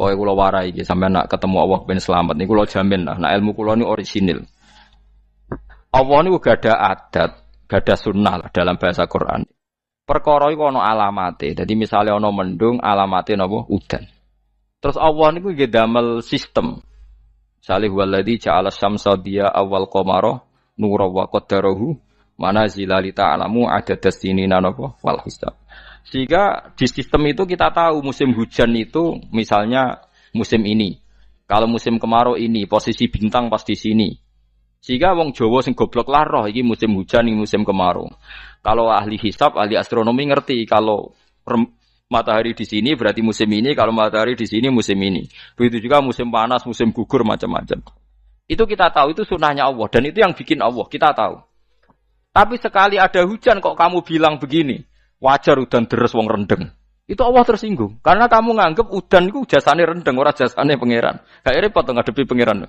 Pokoke kula warai iki sampeyan nak ketemu Allah ben selamat niku kula jamin lah. Nah ilmu kula niku orisinil. Allah niku gada adat, gada sunnah lah dalam bahasa Quran. Perkara iku ana alamate. Dadi misale ana mendung alamate napa udan. Terus Allah niku nggih damel sistem. Salih waladzi ja'ala syamsa diya awal qamara nura wa qaddarahu manazila li ta'lamu adadas sinina napa wal hisab. Sehingga di sistem itu kita tahu musim hujan itu misalnya musim ini. Kalau musim kemarau ini posisi bintang pas di sini. Sehingga wong Jawa sing goblok lah roh iki musim hujan iki musim kemarau. Kalau ahli hisab, ahli astronomi ngerti kalau matahari di sini berarti musim ini, kalau matahari di sini musim ini. Begitu juga musim panas, musim gugur macam-macam. Itu kita tahu, itu sunnahnya Allah dan itu yang bikin Allah, kita tahu. Tapi sekali ada hujan kok kamu bilang begini, wajar udan deres wong rendeng. Itu Allah tersinggung karena kamu nganggep udan itu jasane rendeng, ora jasane pangeran. Gak repot ngadepi pangeran.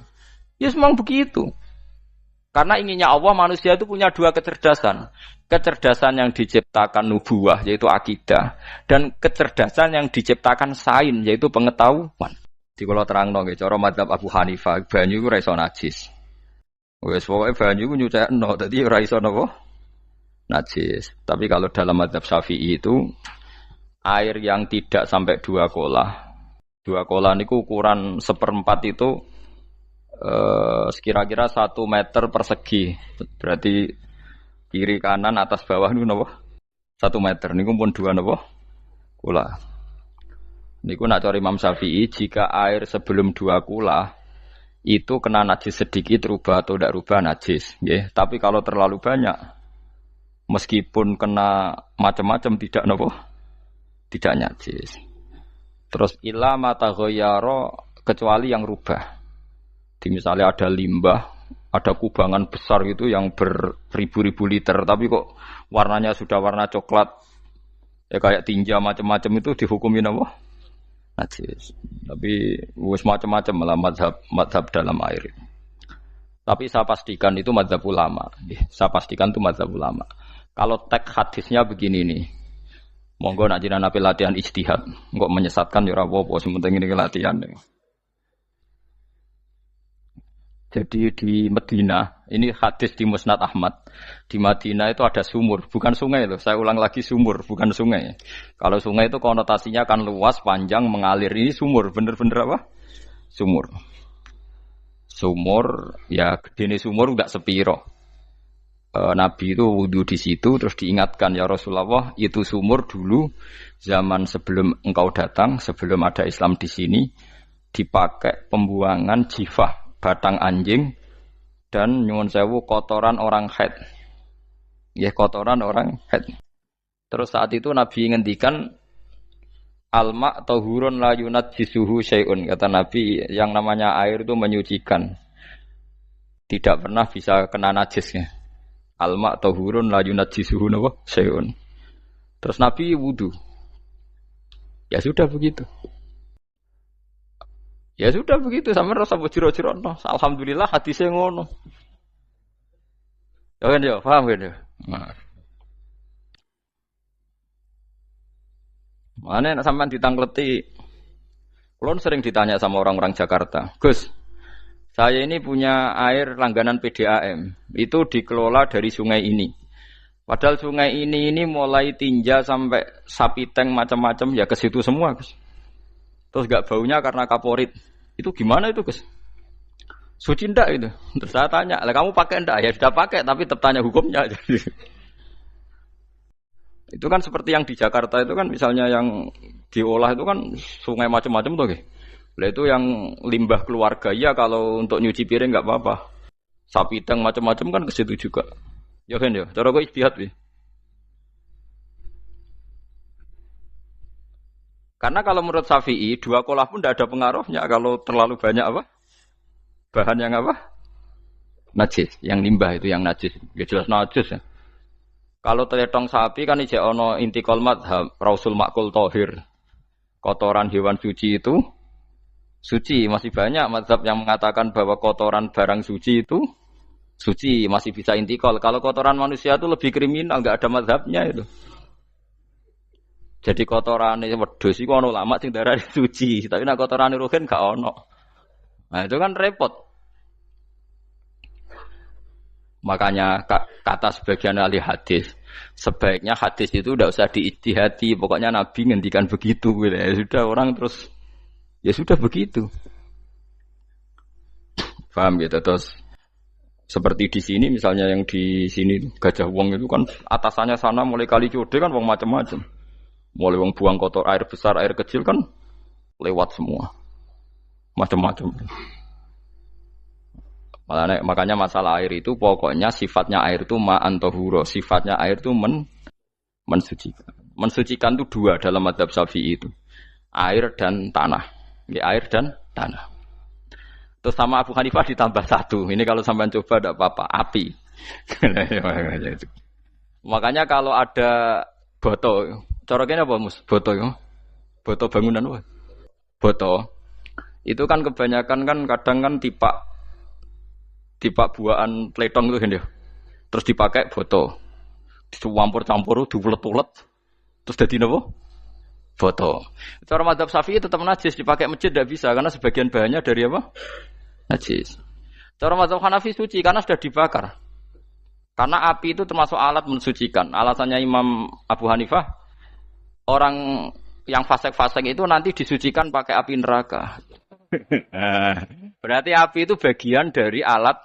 Ya memang begitu. Karena inginnya Allah manusia itu punya dua kecerdasan. Kecerdasan yang diciptakan nubuwah yaitu akidah dan kecerdasan yang diciptakan sains yaitu pengetahuan. Di kula terangno nggih cara mazhab Abu Hanifah banyu iku ora iso najis. Wes pokoke banyu iku nyucekno dadi ora iso napa? Najis. Tapi kalau dalam mazhab Syafi'i itu air yang tidak sampai 2 kolah. 2 kolah niku ukuran 1/4 itu sekira-kira 1 meter persegi. Berarti kiri kanan atas bawah niku napa? 1 meter niku pun 2 napa? Kula. Niku nak cara Imam Syafi'i jika air sebelum 2 kula itu kena najis sedikit rubah atau tidak rubah najis, nggih. Tapi kalau terlalu banyak meskipun kena macam-macam tidak napa? Tidak najis. Terus ila mata ghayyara kecuali yang rubah. Di misalnya ada limbah, ada kubangan besar gitu yang beribu-ribu liter, tapi kok warnanya sudah warna coklat, ya kayak tinja macam-macam itu dihukumin apa? Najis. Tapi wis macam-macam malah mazhab dalam air. Tapi saya pastikan itu mazhab ulama. Saya pastikan itu mazhab ulama. Kalau teks hadisnya begini nih, monggo nak jiran api latihan ijtihad, kok menyesatkan ya ora apa-apa, sementing ini latihan. Jadi di Madinah, ini hadis di Musnad Ahmad. Di Madinah itu ada sumur, bukan sungai loh. Saya ulang lagi sumur, bukan sungai. Kalau sungai itu konotasinya kan luas, panjang, mengalir. Ini sumur, bener-bener apa? Sumur. Sumur, ya gede sumur enggak sepiro. Nabi itu wudu di situ, terus diingatkan ya Rasulullah, itu sumur dulu zaman sebelum engkau datang, sebelum ada Islam di sini, dipakai pembuangan jifah. Batang anjing dan nyuwun sewu kotoran orang haid. Ya kotoran orang haid. Terus saat itu Nabi ngendikan alma tahurun la yunajjisuhu syai'un. Kata Nabi yang namanya air itu menyucikan. Tidak pernah bisa kena najisnya. Alma tahurun la yunajjisuhu syai'un. Terus Nabi wudu. Ya sudah begitu. Ya sudah begitu sampe rasa bojiro-jiro no. Alhamdulillah hadisnya ngono. Ya kan ya, paham kan ya? Nah. Mana nek sampean ditangkleti. Kulon sering ditanya sama orang-orang Jakarta, "Gus, saya ini punya air langganan PDAM. Itu dikelola dari sungai ini. Padahal sungai ini mulai tinja sampai sapi tank macam-macam ya ke situ semua, Gus. Terus enggak baunya karena kaporit. Itu gimana itu, Gus? Suci ndak itu? Terus saya tanya, "Lah kamu pakai ndak?" Ya sudah pakai, tapi tetap tanya hukumnya. Itu kan seperti yang di Jakarta itu kan misalnya yang diolah itu kan sungai macam-macam tuh, Gus. Lah itu yang limbah keluarga ya kalau untuk nyuci piring enggak apa-apa. Sapi teng macam-macam kan ke situ juga. Ya kan ya, cara kok istihad wi. Karena kalau menurut Syafi'i 2 kolah pun tidak ada pengaruhnya kalau terlalu banyak apa? Bahan yang apa? Najis, yang limbah itu yang najis. Ya jelas najis ya. Kalau teletong sapi kan ijek ono intikal madhab, rausul makul tohir. Kotoran hewan suci itu suci. Masih banyak madhab yang mengatakan bahwa kotoran barang suci itu suci, masih bisa intikal. Kalau kotoran manusia itu lebih kriminal, enggak ada madhabnya itu. Jadi kotorane wedhus iku ana ulama sing darani suci, tapi nek kotorane ruhin gak ono. Nah, itu kan repot. Makanya kata sebagian ahli hadis, sebaiknya hadis itu udah usah diijtihadi, pokoknya Nabi ngendikan begitu gitu. Ya sudah orang terus ya sudah begitu. Paham gitu terus seperti di sini misalnya yang di sini Gajah Wong itu kan atasannya sana mulai kali Code kan wong macam-macam. Mulai wong buang kotor air besar, air kecil kan lewat semua. Macam-macam. Makanya masalah air itu pokoknya sifatnya air itu ma'an tahura, sifatnya air itu mensucikan. Mensucikan itu dua dalam mazhab Syafi'i itu. Air dan tanah. Ya, air dan tanah. Terus sama Abu Hanifah ditambah satu. Ini kalau sampean coba tidak apa-apa, api. Makanya kalau ada boto, coroknya apa Mus? Boto ya. Boto bangunan apa? Boto. Itu kan kebanyakan kan kadang kan tipak buahan pletong itu kan ya. Terus dipakai boto. Dicampur-campur, diulet-ulet. Terus jadi apa? Boto. Cara mazhab Syafi'i tetap najis, dipakai masjid tidak bisa karena sebagian bahannya dari apa? Najis. Cara mazhab Hanafi suci karena sudah dibakar. Karena api itu termasuk alat mensucikan. Alasannya Imam Abu Hanifah, orang yang fasik-fasik itu nanti disucikan pakai api neraka. Berarti api itu bagian dari alat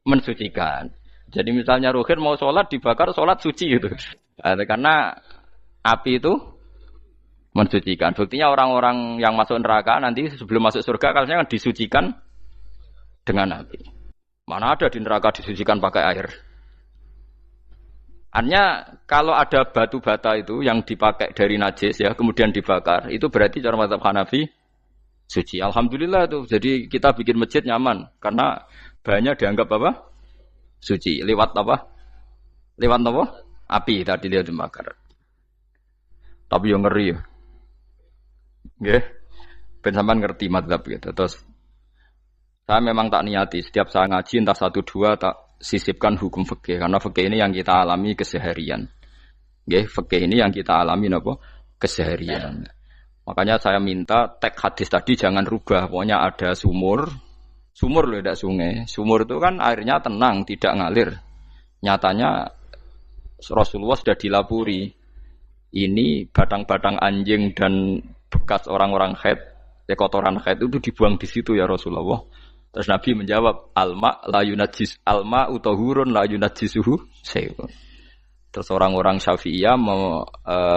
mensucikan. Jadi misalnya Ruhin mau sholat dibakar, sholat suci gitu. Karena api itu mensucikan. Buktinya orang-orang yang masuk neraka nanti sebelum masuk surga kalanya disucikan dengan api. Mana ada di neraka disucikan pakai air? Artinya kalau ada batu bata itu yang dipakai dari najis ya kemudian dibakar, itu berarti cara mazhab Hanafi suci. Alhamdulillah tuh. Jadi kita bikin masjid nyaman karena bahannya dianggap apa? Suci. Lewat apa? Lewat apa? Api tadi dia dibakar. Tapi yang ngeri ya. Nggih. Ben sampean ngerti mazhab gitu. Terus saya memang tak niati setiap saya ngaji entah 1 2 tak sisipkan hukum fikih karena fikih ini yang kita alami keseharian. Nggih, fikih ini yang kita alami napa? Keseharian. Makanya saya minta teks hadis tadi jangan rubah. Pokoknya ada sumur loh, tidak sungai. Sumur itu kan airnya tenang, tidak ngalir. Nyatanya Rasulullah sudah dilapuri. Ini batang-batang anjing dan bekas orang-orang haid, kotoran haid itu dibuang di situ ya Rasulullah. Terus Nabi menjawab, alma la yunajjis alma utahurun la yunajjisuhu syai'un. Terus orang-orang Syafi'iyah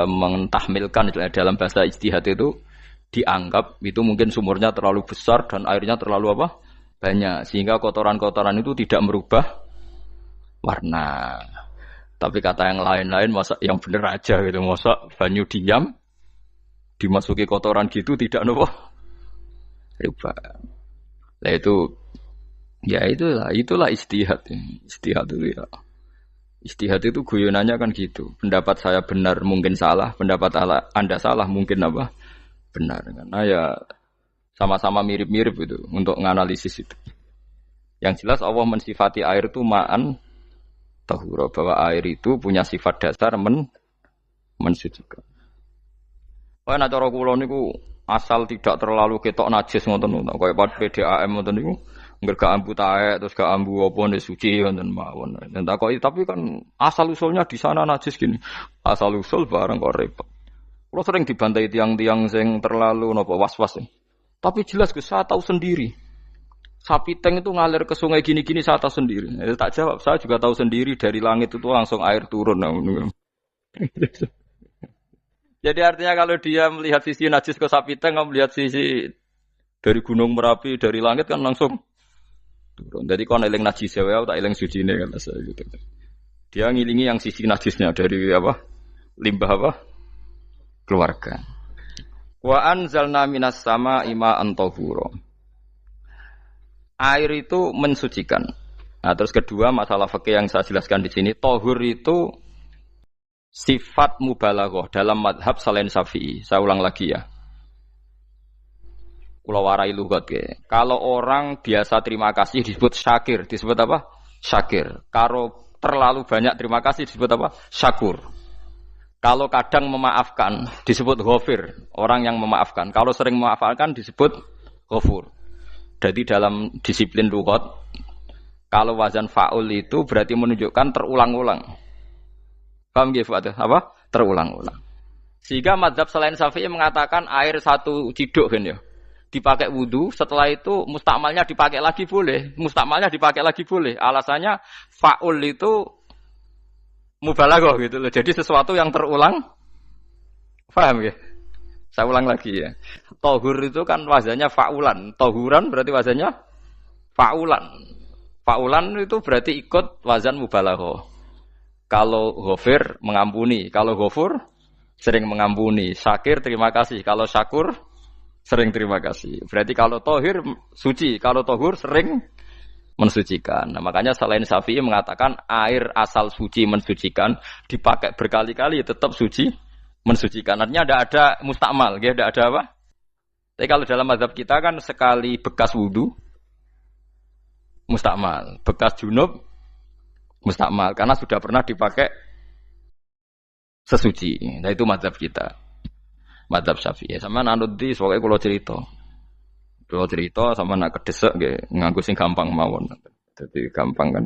mentahmilkan dalam bahasa ijtihad itu dianggap itu mungkin sumurnya terlalu besar dan airnya terlalu apa? Banyak sehingga kotoran-kotoran itu tidak merubah warna. Tapi kata yang lain-lain masa yang benar aja gitu, masa banyu diam dimasuki kotoran gitu tidak apa? Rubah. Nah itu ya itulah ijtihad. Ijtihad itu ya. Ijtihad itu guyonannya kan gitu. Pendapat saya benar mungkin salah, pendapat Anda salah mungkin apa? Benar. Karena ya sama-sama mirip-mirip itu untuk menganalisis itu. Yang jelas Allah mensifati air itu ma'an tahura, bahwa air itu punya sifat dasar mensucikan. Kaya nek cara kula niku asal tidak terlalu ketok najis ngoten niku. Kaya pad PDAM ngoten niku. Enggak gak ambu taek terus gak ambu apa nek suci wonten mawon. Dan takoki tapi kan asal usulnya di sana najis gini. Asal usul barang kok repot. Kulo sering dibantai tiang-tiang sing terlalu napa was-was. Tapi jelas saya tahu sendiri. Sapi teng itu ngalir ke sungai gini-gini saya tahu sendiri. Tak jawab, saya juga tahu sendiri dari langit itu langsung air turun. Jadi artinya kalau dia melihat sisi najis ke sapi teng, kamu melihat sisi dari gunung Merapi dari langit kan langsung turun. Jadi kalau eling najis ya, tak eling suci ini kan saya gitu. Dia ngilingi yang sisi najisnya dari apa? Limbah apa? Keluarga. Wa anzalna minas samaa'i ma'an tahura. Air itu mensucikan. Nah, terus kedua masalah fikih yang saya jelaskan di sini, tahur itu sifat mubalaghah dalam madhab selain Syafi'i. Saya ulang lagi ya. Kula warai lugat ke. Kalau orang biasa terima kasih disebut syakir, disebut apa? Syakir. Kalau terlalu banyak terima kasih disebut apa? Syakur. Kalau kadang memaafkan disebut ghafir, orang yang memaafkan. Kalau sering memaafkan disebut ghafur. Jadi dalam disiplin lughat, kalau wazan fa'ul itu berarti menunjukkan terulang-ulang. Paham nggih Fuad? Apa? Terulang-ulang. Sehingga mazhab selain Syafi'i mengatakan air satu ciduk kan ya. Dipakai wudu, setelah itu mustakmalnya dipakai lagi boleh. Mustakmalnya dipakai lagi boleh. Alasannya fa'ul itu mubalaghah gitu loh. Jadi sesuatu yang terulang. Paham ya? Saya ulang lagi ya. Tohur itu kan wazannya fa'ulan. Tohuran berarti wazannya fa'ulan. Fa'ulan itu berarti ikut wazan mubalaghah. Kalau ghafir mengampuni, kalau ghafur sering mengampuni. Syakir terima kasih. Kalau syakur sering terima kasih. Berarti kalau tohir suci, kalau tohur sering mensucikan. Nah, makanya selain Syafi'i mengatakan air asal suci mensucikan dipakai berkali-kali tetap suci mensucikan. Artinya ada mustakmal, ya, ada apa? Tapi kalau dalam mazhab kita kan sekali bekas wudu mustakmal, bekas junub mustakmal karena sudah pernah dipakai sesuci. Nah itu mazhab kita. Mazhab Syafi'i. Sama nanut di soalnya kalau cerita sama nak kedesek nggih nganggo sing gampang mawon. Jadi gampang kan.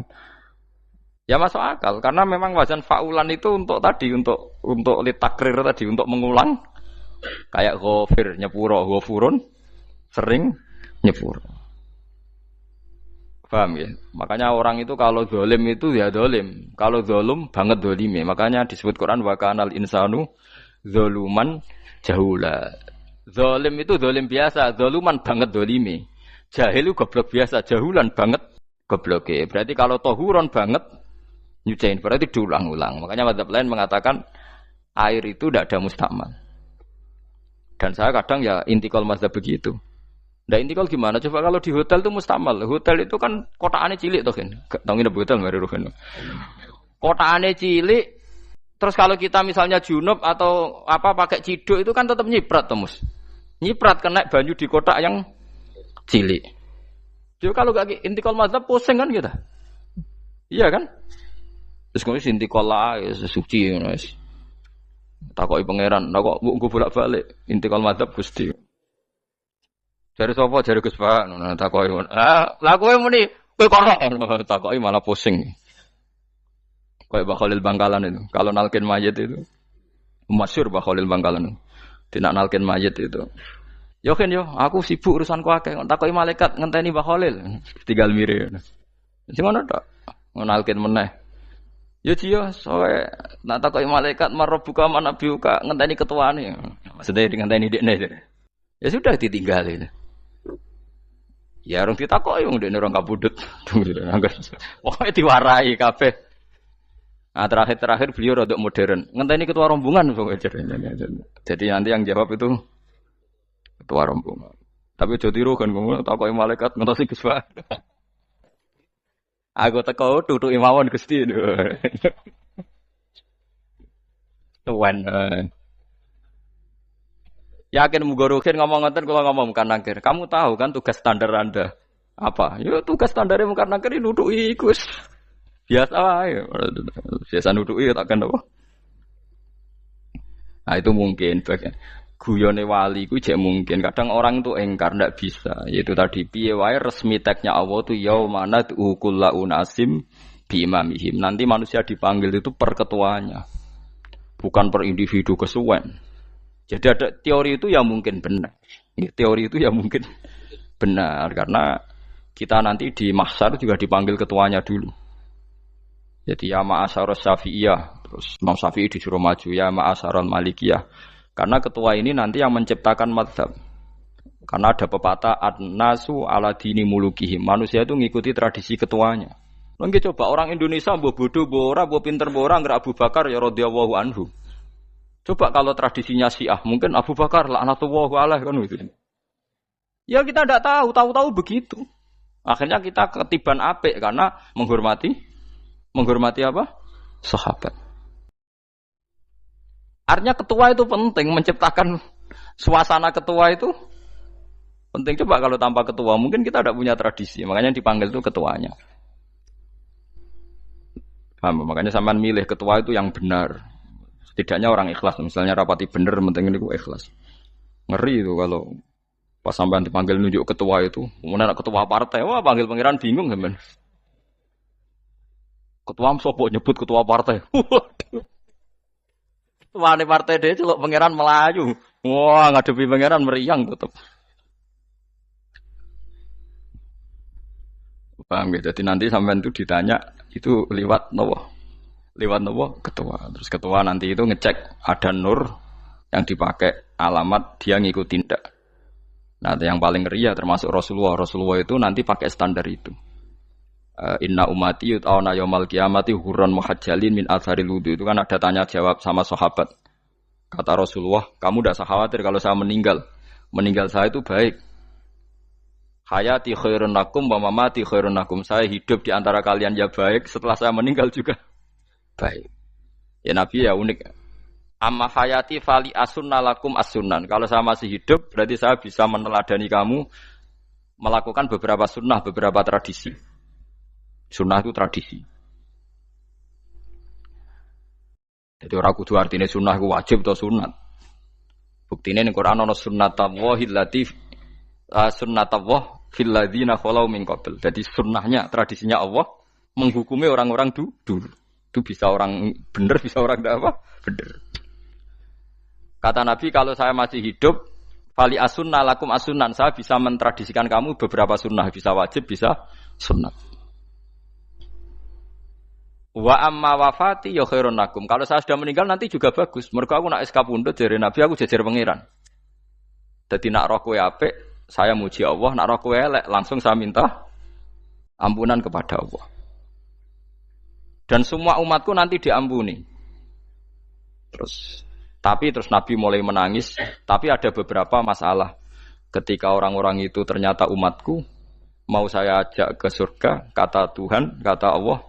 Ya masuk akal karena memang wazan fa'ulan itu untuk tadi untuk litakrir tadi untuk mengulang kayak ghafir nyepuro ghafurun sering nyepuro. Paham ya? Makanya orang itu kalau zalim itu ya zalim. Kalau zalum banget zalime. Makanya disebut Quran wa kanal insanu zaluman jahula. Zalim itu zalim biasa, zaluman banget zalime. Jahil itu goblok biasa, jahulan banget gobloke. Berarti kalau tohuron banget nyuciin berarti diulang-ulang. Makanya mazhab lain mengatakan air itu tidak ada mustakmal. Dan saya kadang ya intikal mazhab begitu. Nah intikal gimana? Coba kalau di hotel itu mustakmal. Hotel itu kan kotaannya cilik toh kan. Tahu nggak hotel mari rohen. Kotaannya cilik. Terus kalau kita misalnya junub atau apa pakai ciduk itu kan tetap nyiprat Tomus. Nyiprat kena banyu di kotak yang cilik. Jadi kalau gak intikal mazhab pusing kan kita. Iya kan? Terus kemudian intikal lah suci guys. Takoki pangeran, kok mbok bolak-balik intikal mazhab Gusti. Jare sapa jare Gus Pak ngono takoki. Lah kowe muni kowe kok takoki malah pusing. Kayak Mbah Khalil Bangkalan itu. Kalau nalkin mayit itu masyhur Mbah Khalil Bangkalan. Tidak nalkin mayit itu. Yo kan yo, aku sibuk urusanku akeh. Takoki malaikat ngenteni Mbah Khalil. Tinggal mire. Sing ngono tok. Nalkin meneh. Yo jiyo, soe nak takoki malaikat marbuka manabiuka ngenteni ketuane. Maksudnya ngenteni dekne. Ya sudah ditinggalin. Ya orang ditakoki wong dekne orang kabudut. Pokoke diwarai kabeh. Nah, terakhir beliau rodok modern. Ngenteni ketua rombongan jadi nanti yang jawab itu ketua rombongan. Tapi aja tiru kan ngomong takoki malaikat ngentosi Gus Pak. Aku teko tutuki mawon Gusti. Tuan. Yakin muga rukin ngomong ngoten kula ngomong bukan nangkir. Kamu tahu kan tugas standar Anda apa? Ya tugas standarnya bukan nangkir nutuki Gus. Biasa wae. Biasa nutuki takkan apa. Nah itu mungkin bagian guyone wali ku jek mungkin. Kadang orang itu engkar ndak bisa. Yaitu tadi piye wae resmi teknya Allah tu yaumana kullu unasim bi imamihim. Nanti manusia dipanggil itu per ketuanya. Bukan per individu kesuwen. Jadi ada teori itu yang mungkin benar. Ya, teori itu yang mungkin benar karena kita nanti di mahsyar juga dipanggil ketuanya dulu. Jadi ya ma'asyarus syafi'iyah. Terus Imam Syafi'i disuruh maju ya ma'asyarul malikiyah. Karena ketua ini nanti yang menciptakan mazhab. Karena ada pepatah an-nasu ala dini mulukihim. Manusia itu ngikuti tradisi ketuanya. Mungkin coba orang Indonesia mbok bodoh, mbok ora, mbok pinter, mbok ora ngger Abu Bakar ya radhiyallahu anhu. Coba kalau tradisinya Syiah, mungkin Abu Bakar laknatullah alaihi kan gitu. Ya kita tidak tahu begitu. Akhirnya kita ketiban apik karena menghormati apa? Sahabat. Artinya ketua itu penting, menciptakan suasana ketua itu penting. Coba kalau tanpa ketua, mungkin kita tidak punya tradisi. Makanya yang dipanggil itu ketuanya. Paham? Makanya sampean milih ketua itu yang benar. Setidaknya orang ikhlas. Misalnya rapati bener, penting ini ikhlas. Ngeri itu kalau pas sampean dipanggil nunjuk ketua itu, kemudian ketua partai, wah panggil pangeran bingung sampean. Ketua sopo nyebut ketua partai. Ketua partai dia celuk pangeran Melayu. Wah ngadepi pangeran meriang tetep. Paham ya? Jadi nanti sampean itu ditanya itu lewat nopo? Lewat nopo? Ketua. Terus ketua nanti itu ngecek ada nur yang dipakai alamat dia ngikutin tidak. Nah, yang paling ngeri ya termasuk Rasulullah. Rasulullah itu nanti pakai standar itu. Inna umati yut'auna yaumal qiyamati hurran muhajjalin min atharil wudu. Itu kan ada tanya jawab sama sahabat. Kata Rasulullah, kamu tidak usah khawatir kalau saya meninggal. Meninggal saya itu baik. Hayati khairun lakum wa mamati khairun lakum. Saya hidup di antara kalian ya baik, setelah saya meninggal juga baik. Ya Nabi ya unik. Amma hayati fali asunna lakum as-sunan. Kalau saya masih hidup, berarti saya bisa meneladani kamu melakukan beberapa sunnah, beberapa tradisi. Sunnah itu tradisi. Jadi orang kudu artinya sunnah itu wajib atau sunat. Buktinya di Quran ada sunnatallahi latif sunnatullah fil ladzina khalau min qabl. Jadi sunnahnya, tradisinya Allah menghukumi orang-orang dulu. Itu bisa orang benar, bisa orang tidak apa? Benar. Kata Nabi, kalau saya masih hidup, fali asunna lakum asunan, saya bisa mentradisikan kamu beberapa sunnah, bisa wajib, bisa sunnat. Wa amma wafati ya khairun lakum. Kalau saya sudah meninggal nanti juga bagus. Mergo aku nak SK pundhut jare Nabi, aku jejer pangeran. Dadi nak roh kowe apik, saya muji Allah, nak roh kowe elek, langsung saya minta ampunan kepada Allah. Dan semua umatku nanti diampuni. Tapi terus Nabi mulai menangis. Tapi ada beberapa masalah. Ketika orang-orang itu ternyata umatku, mau saya ajak ke surga, kata Tuhan, kata Allah,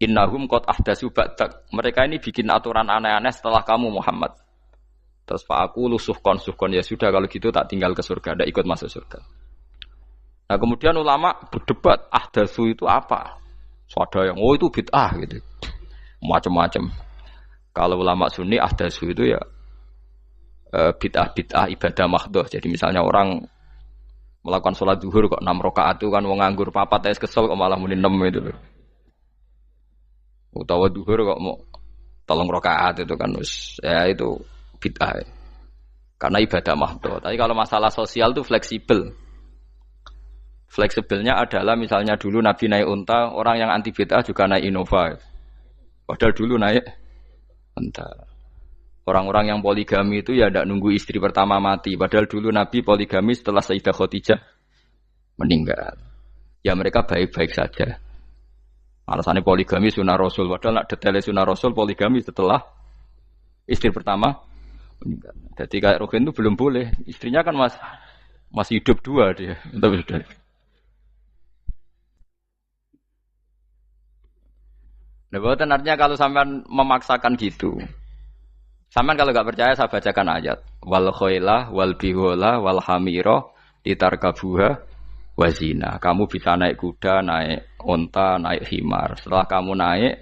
innahum qad ahdatsu ba'dak. Mereka ini bikin aturan aneh-aneh setelah kamu Muhammad. Terus Pak aku suhkon ya sudah kalau gitu tak tinggal ke surga, tidak ikut masuk surga. Nah kemudian ulama berdebat ahdatsu itu apa? So, ada yang itu bid'ah gitu, macam-macam. Kalau ulama Sunni ahdatsu itu ya bid'ah ibadah mahdhah. Jadi misalnya orang melakukan sholat zuhur kok 6 rakaat itu kan wong nganggur papat es kesel kok malah muni 6 itu loh. Utawa zuhur kok mau 3 rakaat itu kan ya itu bid'ah. Karena ibadah mahdhah. Tapi kalau masalah sosial itu fleksibel. Fleksibelnya adalah misalnya dulu Nabi naik unta, orang yang anti bid'ah juga naik Innova. Padahal dulu naik unta. Orang-orang yang poligami itu ya tidak nunggu istri pertama mati. Padahal dulu Nabi poligami setelah Sayyidah Khadijah meninggal. Ya mereka baik-baik saja. Alasannya poligami sunnah Rasul. Padahal nak detailnya sunnah Rasul poligami setelah istri pertama meninggal. Jadi kayak Rohin itu belum boleh. Istrinya kan masih hidup 2 dia. Tapi sudah. Nah, bukan artinya kalau sampean memaksakan gitu. Sampean kalau enggak percaya saya bacakan ayat. Wal khailah wal bihola wal hamira litarkabuha wazina. Kamu bisa naik kuda, naik unta, naik himar. Setelah kamu naik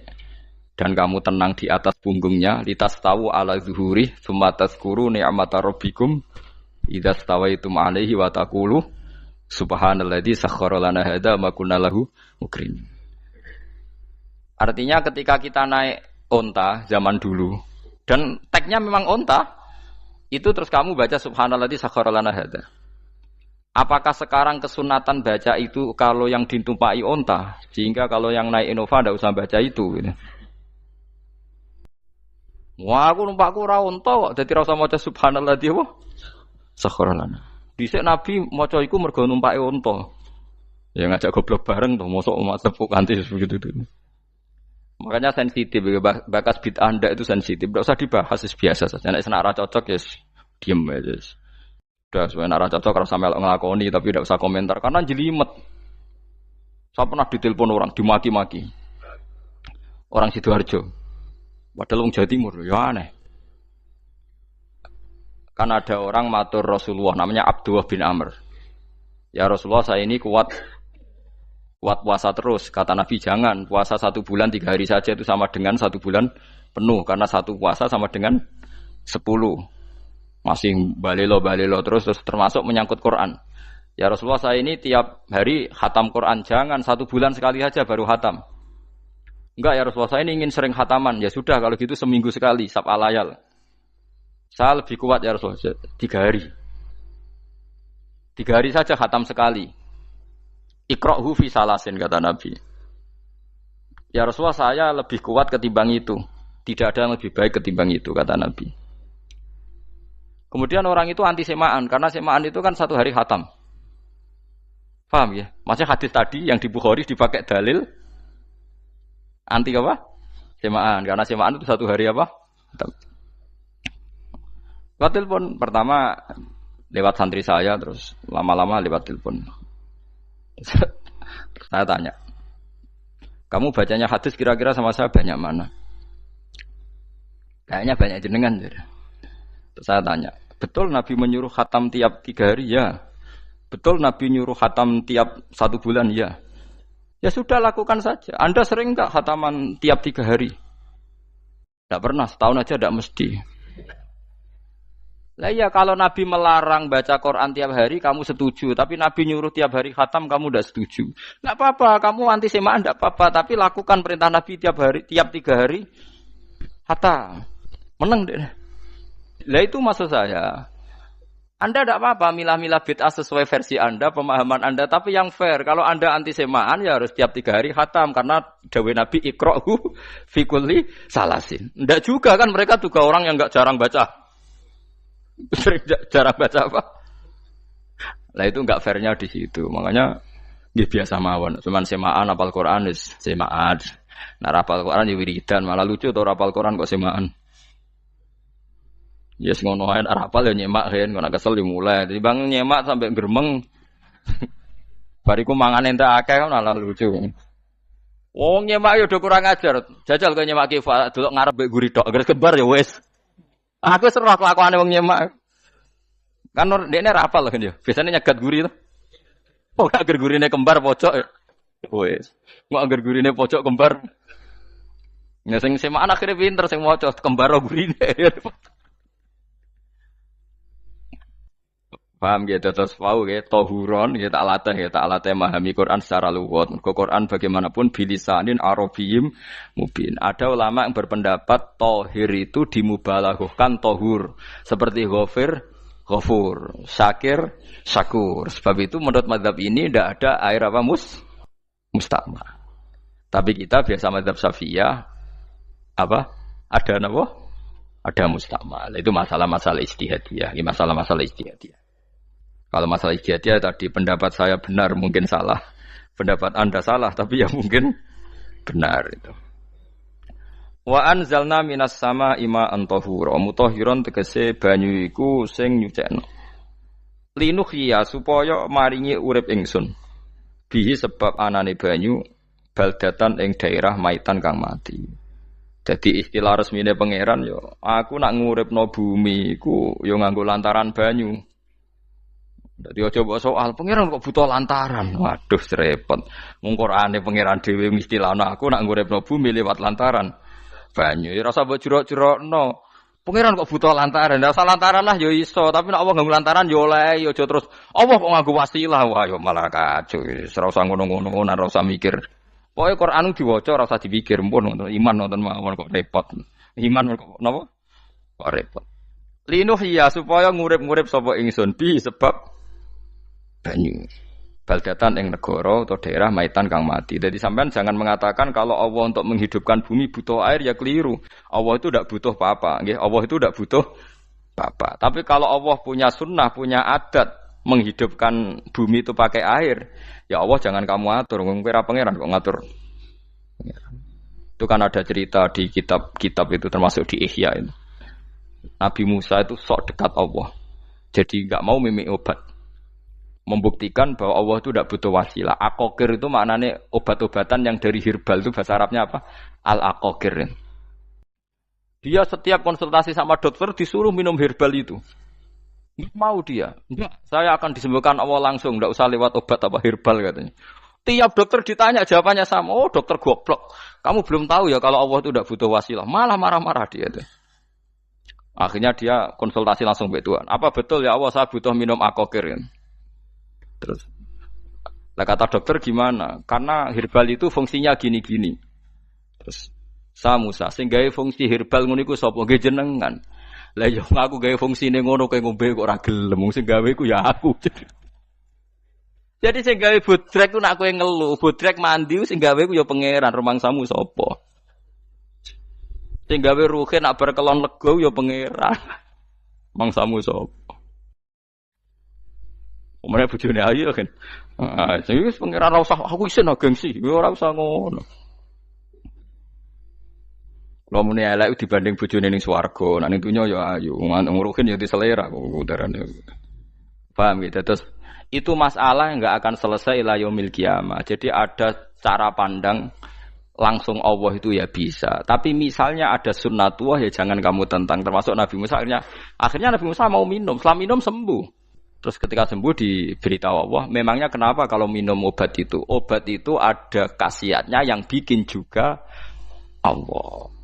dan kamu tenang di atas punggungnya, litastawu ala zuhuri tsumma tazkuru ni'mata rabbikum idza stawaitum 'alaihi wa taqulu subhanalladzi sakhkhara lana hadza ma kunna lahu mukrin. Artinya ketika kita naik unta zaman dulu dan tagnya memang unta, itu terus kamu baca subhanalladzi sakhkhara lana hadza. Apakah sekarang kesunatan baca itu kalau yang ditumpai unta, sehingga kalau yang naik Innova tidak usah baca itu gitu. Wah, aku numpakku ora unta kok, dadi ora usah maca subhanalladzi apa? Sakhkhara lana. Dhisik Nabi maca iku mergo numpake unta. Ya ngajak goblok bareng to, mosok umat tepuk kanthi begitu itu. Makanya sensitif, bakas bid'ah ndak itu sensitif, tidak usah dibahas, biasa saja. Nek senara cocok ya diem aja. Sudah senara cocok kalau sampai ngelakoni tapi tidak usah komentar karena jelimet. Saya pernah ditelepon orang, dimaki-maki. Orang Sidoarjo. Padahal wong Jawa Timur, ya aneh. Kan ada orang matur Rasulullah namanya Abdullah bin Amr. Ya Rasulullah saya ini kuat puasa terus. Kata Nabi jangan puasa 1 bulan 3 hari saja itu sama dengan 1 bulan penuh karena satu puasa sama dengan 10. Masih balelo terus termasuk menyangkut Quran. Ya Rasulullah, saya ini tiap hari khatam Quran, jangan 1 bulan sekali aja baru khatam. Enggak ya Rasulullah, saya ini ingin sering khataman. Ya sudah kalau gitu seminggu sekali sab'al layal. Saya lebih kuat ya Rasulullah, 3 hari. 3 hari saja khatam sekali. Iqra'hu fi salasin kata Nabi. Ya Rasulullah, saya lebih kuat ketimbang itu. Tidak ada yang lebih baik ketimbang itu kata Nabi. Kemudian orang itu anti semaan karena semaan itu kan 1 hari khatam. Paham ya? Maksudnya hadis tadi yang di Bukhari dipakai dalil anti apa? Semaan karena semaan itu 1 hari apa? Khatam. Lewat telepon pertama lewat santri saya, terus lama-lama lewat telepon. Saya tanya, kamu bacanya hadis kira-kira sama saya banyak mana? Kayaknya banyak jenengan. Terus saya tanya, betul Nabi menyuruh khatam tiap 3 hari? Ya. Betul Nabi nyuruh khatam tiap 1 bulan? Ya. Ya sudah lakukan saja. Anda sering tak khataman tiap 3 hari? Tidak pernah, setahun aja tidak mesti. Lah iya kalau Nabi melarang baca Quran tiap hari kamu setuju, tapi Nabi nyuruh tiap hari khatam kamu tidak setuju. Enggak apa-apa, kamu anti semaan enggak apa-apa, tapi lakukan perintah Nabi tiap 3 hari khatam. Menang deh. Lah itu maksud saya. Anda tidak apa-apa milah-milah bid'ah sesuai versi Anda, pemahaman Anda, tapi yang fair. Kalau Anda anti semaan ya harus tiap 3 hari khatam karena dawuh Nabi iqra'hu fi kulli salasin. Enggak juga kan, mereka juga orang yang enggak jarang baca. Sering jarang baca apa? Lah itu enggak fairnya di situ. Makanya dia biasa mawon. Cuman semaan apal Quran wis semaan. Nah apal Quran ya wiridan, malah lucu to apal Quran kok semaan. Ya yes, ngono ae apal ya nyemak kan, kok kesel dimulai. Jadi bang nyemak sampai gremeng. Bariku mangan entek akeh kan malah lucu. Wong nyemak yo do kurang ajar. Jajal kok nyemak ki delok ngarep mbek guri tok, gres kebar ya wis. Aku seru kelakuane wong nyemak. Kan dekne ra apal kan yo. Biasane nyegat guri to. Oh, agar gurine kembar pojok. Wis. Kok agar gurine pojok kembar. Ya sing semaan akhire pinter sing maca kembar gurine. Paham gitu terus pau gitu tohuron gitu tak latih memahami Quran secara luwat. Quran bagaimanapun bilisanin arabiyyin mubin. Ada ulama yang berpendapat tohir itu dimubalaghahkan tohur seperti ghafur, syakir, syakur. Sebab itu menurut mazhab ini tidak ada air apa musta'mal. Tapi kita biasa mazhab Syafi'iyah apa? Ada apa? Ada musta'mal. Itu masalah-masalah ijtihadiyah, masalah-masalah ijtihadiyah. Kalau masalah ijtihadiyah tadi pendapat saya benar mungkin salah, pendapat Anda salah tapi ya mungkin benar itu. Wa anzalna minas sama ima antahura mutahhiron tegese banyu iku sing nyucekno. Linuhya supaya maringi urip ingsun. Bihi sebab anane banyu baldatan ing daerah maitan kang mati. Jadi istilah resmine pangeran yo aku nak nguripno bumi iku yo nganggo lantaran banyu. Dadi aja mbok soal pangeran kok butuh lantaran. Waduh repot. Mung Qur'ane pangeran dhewe istilahno aku nak nguripno bumi lewat lantaran banyu. Ya rasa mbok jurok-jurokno. Pangeran kok butuh lantaran. Ndak usah lantaran lah ya iso, tapi nek Allah nganggo lantaran ya oleh ya aja terus Allah kok nganggo wasilah. Wah ya malah kacau. Ora usah ngono-ngono, ora usah mikir. Pokoke Qur'an diwaca ora usah dipikir, pun iman nonton mawon kok repot. Iman kok napa? Kok repot. Linuhya supaya ngurip-ngurip sapa ingsun bi sebab banyu baldatan ing negara atau daerah maitan kang mati. Jadi sampean jangan mengatakan kalau Allah untuk menghidupkan bumi butuh air ya keliru. Allah itu tidak butuh apa-apa, nggih. Allah itu tidak butuh apa-apa. Tapi kalau Allah punya sunnah, punya adat menghidupkan bumi itu pakai air, ya Allah jangan kamu atur. Kira pangeran kok ngatur. Itu kan ada cerita di kitab-kitab itu termasuk di Ihya itu. Nabi Musa itu sok dekat Allah. Jadi enggak mau mimik obat. Membuktikan bahwa Allah itu tidak butuh wasilah. Aqaqir itu maknanya obat-obatan yang dari herbal itu bahasa Arabnya apa? Al-aqaqir. Dia setiap konsultasi sama dokter disuruh minum herbal itu. Enggak mau dia. Enggak, saya akan disembuhkan Allah langsung, enggak usah lewat obat apa herbal katanya. Tiap dokter ditanya jawabannya sama. Oh, dokter goblok. Kamu belum tahu ya kalau Allah itu tidak butuh wasilah. Malah marah-marah dia tuh. Akhirnya dia konsultasi langsung ke Tuhan. Apa betul ya Allah saya butuh minum akokir? Ya? Terus, lah kata dokter gimana? Karena herbal itu fungsinya gini-gini. Terus, saya Musa, sing gawe fungsi herbal ngono iku sapa? Nggih jenengan. Lah yo aku gawe fungsine ngono kowe ngombe kok ora gelem. Sing gawe ku ya aku. Jadi sing gawe bodrek ku nak kowe ngeluh, bodrek mandi sing gawe ku ya pangeran, rumangsamu sapa? Sing gawe ruhe nak bar kelon lega ya pangeran. Mangsamu sapa? Omane bojone ayu kan. Ah, sing wis pangeran ora usah aku isin gengsi, ora usah ngono. Lha muni elek dibanding bojone ning swarga, nek ning donya ya ayu, nguruhin ya diselera kok udarane. Paham gitu terus itu masalah yang enggak akan selesai ila yaumil qiyamah. Jadi ada cara pandang langsung Allah itu ya bisa. Tapi misalnya ada sunnatullah ya jangan kamu tentang. Termasuk Nabi Musa akhirnya Nabi Musa mau minum. Setelah minum sembuh. Terus ketika sembuh diberitahu Allah, memangnya kenapa kalau minum obat itu? Obat itu ada khasiatnya yang bikin juga Allah.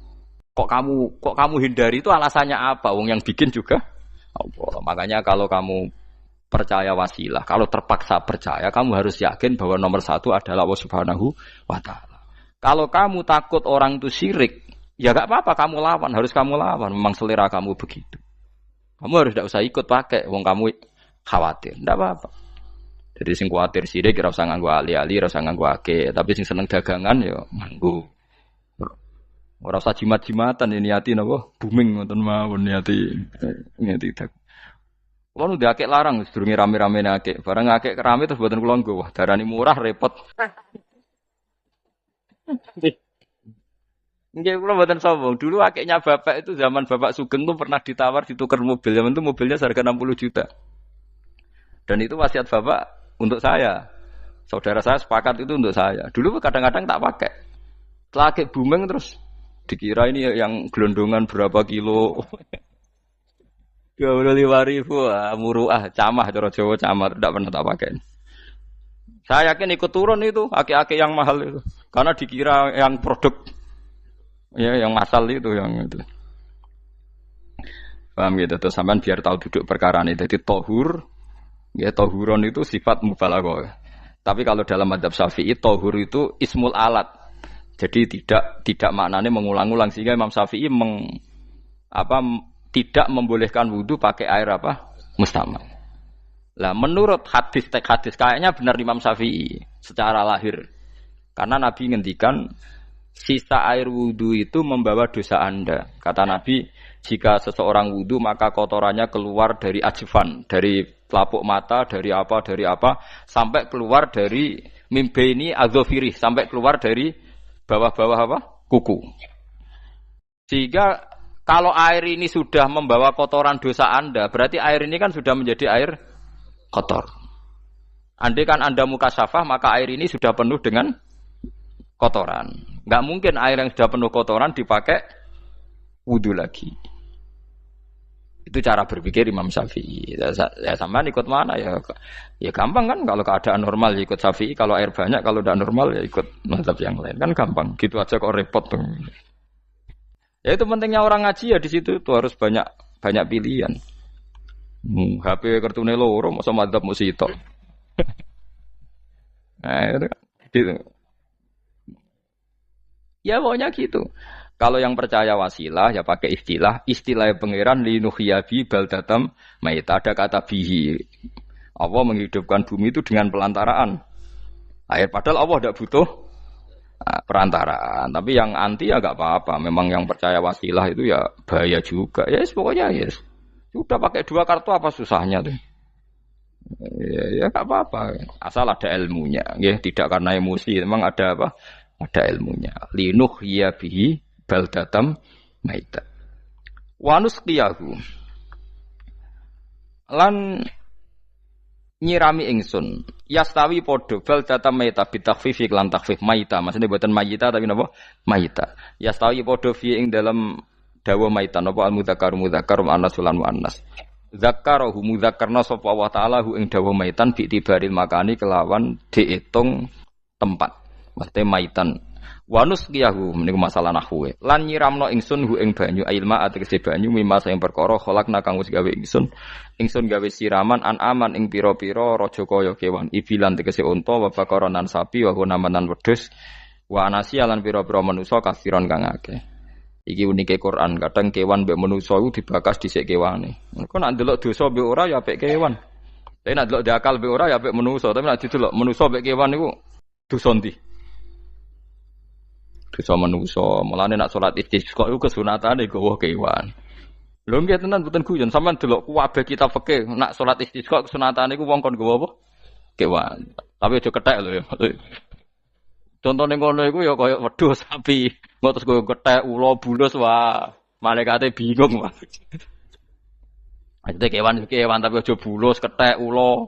Kok kamu hindari itu alasannya apa? Wong yang bikin juga Allah. Makanya kalau kamu percaya wasilah, kalau terpaksa percaya, kamu harus yakin bahwa nomor satu adalah Allah Subhanahu wa Ta'ala. Kalau kamu takut orang itu syirik, ya gak apa-apa, kamu lawan, harus kamu lawan. Memang selera kamu begitu. Kamu harus tidak usah ikut pakai, wong kamu khawatir, tidak apa-apa. Jadi sing khawatir syirik, ora usah nganggo ali-ali, ora usah nganggo ake. Tapi sing seneng dagangan, ya nganggo. Ora usah jimat-jimatan, ini niati napa? Booming ngoten mawon niati dagangan. Kulo nu diakek larang sedurunge rame-rame akek. Barang akek kerame terus mboten kula nggo. Wah, darani murah repot. Nggih kula mboten sombong. Dulu akeknya bapak itu zaman Bapak Sugeng tuh pernah ditawar ditukar mobil. Zaman itu mobilnya seharga 60 juta. Dan itu wasiat bapak untuk saya. Saudara saya sepakat itu untuk saya. Dulu kadang-kadang tak pakai. Setelah akek booming terus dikira ini yang gelondongan berapa kilo. 25.000 muruah camah cara Jawa camah tidak pernah tak pakai. Saya yakin ikut turun itu aki-aki yang mahal itu karena dikira yang produk ya yang masal itu yang itu. Paham gitu terus sampean biar tahu duduk perkara ini. Jadi tohur ya tohuron itu sifat mubalaghah. Tapi kalau dalam mazhab Syafi'i tohur itu ismul alat. Jadi tidak maknanya mengulang-ulang sehingga Imam Syafi'i tidak membolehkan wudu pakai air apa? Mustamal. Lah menurut hadis kayaknya benar Imam Syafi'i secara lahir. Karena Nabi ngendikan sisa air wudu itu membawa dosa Anda. Kata Nabi, jika seseorang wudu maka kotorannya keluar dari ajfan, dari pelapuk mata, dari apa sampai keluar dari mimbaini adzofirih, sampai keluar dari bawah-bawah apa? Kuku. Sehingga kalau air ini sudah membawa kotoran dosa Anda, berarti air ini kan sudah menjadi air kotor. Andai kan Anda mukasyafah, maka air ini sudah penuh dengan kotoran. Enggak mungkin air yang sudah penuh kotoran dipakai wudu lagi. Itu cara berpikir Imam Syafi'i. Ya sampean ikut mana ya? Ya gampang kan kalau keadaan normal ya ikut Syafi'i, kalau air banyak, kalau tidak normal ya ikut mazhab yang lain. Kan gampang. Gitu aja kok repot tuh. Ya itu pentingnya orang ngaji ya di situ tuh harus banyak pilihan. HP kartune loro masa madzhab mesti tok. Nah, itu gitu. Ya pokoknya gitu. Kalau yang percaya wasilah ya pakai istilah pangeran linuhyabi baldatam maita ada kata bihi. Allah menghidupkan bumi itu dengan pelantaraan air padahal Allah tidak butuh perantaraan. Tapi yang anti ya enggak apa-apa. Memang yang percaya wasilah itu ya bahaya juga. Ya yes, pokoknya yes. Sudah pakai 2 kartu apa susahnya tuh. Ya enggak apa-apa. Asal ada ilmunya. Ya, tidak karena emosi. Memang ada apa? Ada ilmunya. Linuh ya bihi baldatam maita. Wanus qiyahu. Lan nyirami ingsun yastawi podo baldatam maita bitakhfif lan takhfif maita maksudnya buatan mayita tapi napa maita yastawi podo fi ing dalam dawa maita napa al mudzakkar muannas lan muannas zakkarahu mudzakkarna sapa Allah taala hu ing dawa maitan bi tibaril makani kelawan diitung tempat. Maksudnya maitan. Wanus kiyahu meniku masalah nahwu. Lan nyiramno ingsun hu ing banyu ilma ategese banyu mimma sing perkara kholakna kang wis gawe ingsun. Ingsun gawe siraman aman ing pira-pira raja kaya kewan. Ibilan tegese unta wa bakaronan sapi wa hunamanan wedhus. Wa anasiya lan pira-pira manusa kasiron kang akeh. Iki unike Quran, kadang kewan mbek manusa iku dibakas dhisik kewane. Engko nek ndelok dosa mbek ora ya apik kewan. Tapi nek ndelok diakal mbek ora ya apik manusa, tapi nek didelok manusa mbek kewan iku dosa ndi? Dosa manusa. Mulane nek salat istisqa iku kesunatane gawa kewan. Lho nggih tenan mboten guyon, sampean delok kabeh kitab fikih, nek salat istisqa kesunatane iku wong kon gawa apa? Kewan. Tapi aja kethek lho ya. Contohnya ngono iku ya kaya wedhus sapi, ngotos kaya kethek ula bulus wah, malaikate bingung wah. Ajete kewan tapi aja bulus kethek ula.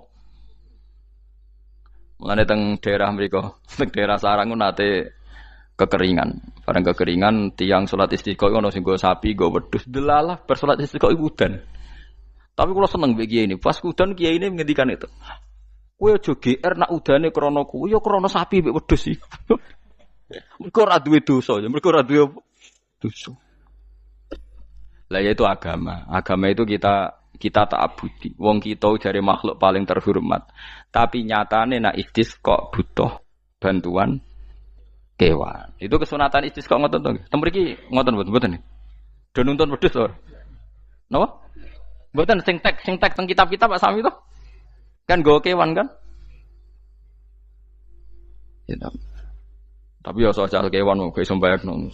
Mulane teng daerah mriku, teng daerah sarang nate kekeringan. Bareng kekeringan tiang salat istisqa ono sing go sapi, go wedhus, delalah bar salat istisqa iku udan. Tapi kula seneng mbek kiai ini, pas udan kiai ini ngendikan itu. Kowe aja GR nak udane krana kuwi ya krana sapi mek wedhus iki. Mergo ora duwe dosa, mergo ora duwe dosa. Lah ya itu agama. Agama itu kita ta'abudi. Wong kita jare makhluk paling terhormat. Tapi nyatane nak istisqa butuh bantuan kewan. Itu kesunatan istisqa ngoten to. Tem mriki ngoten mboten. Do nuntun wedhus to. Napa? Mboten sing tek teng kitab-kitab Pak Sami to. Kan go kewan kan? Ya, tapi ya soal kewan mau iso mbayakno.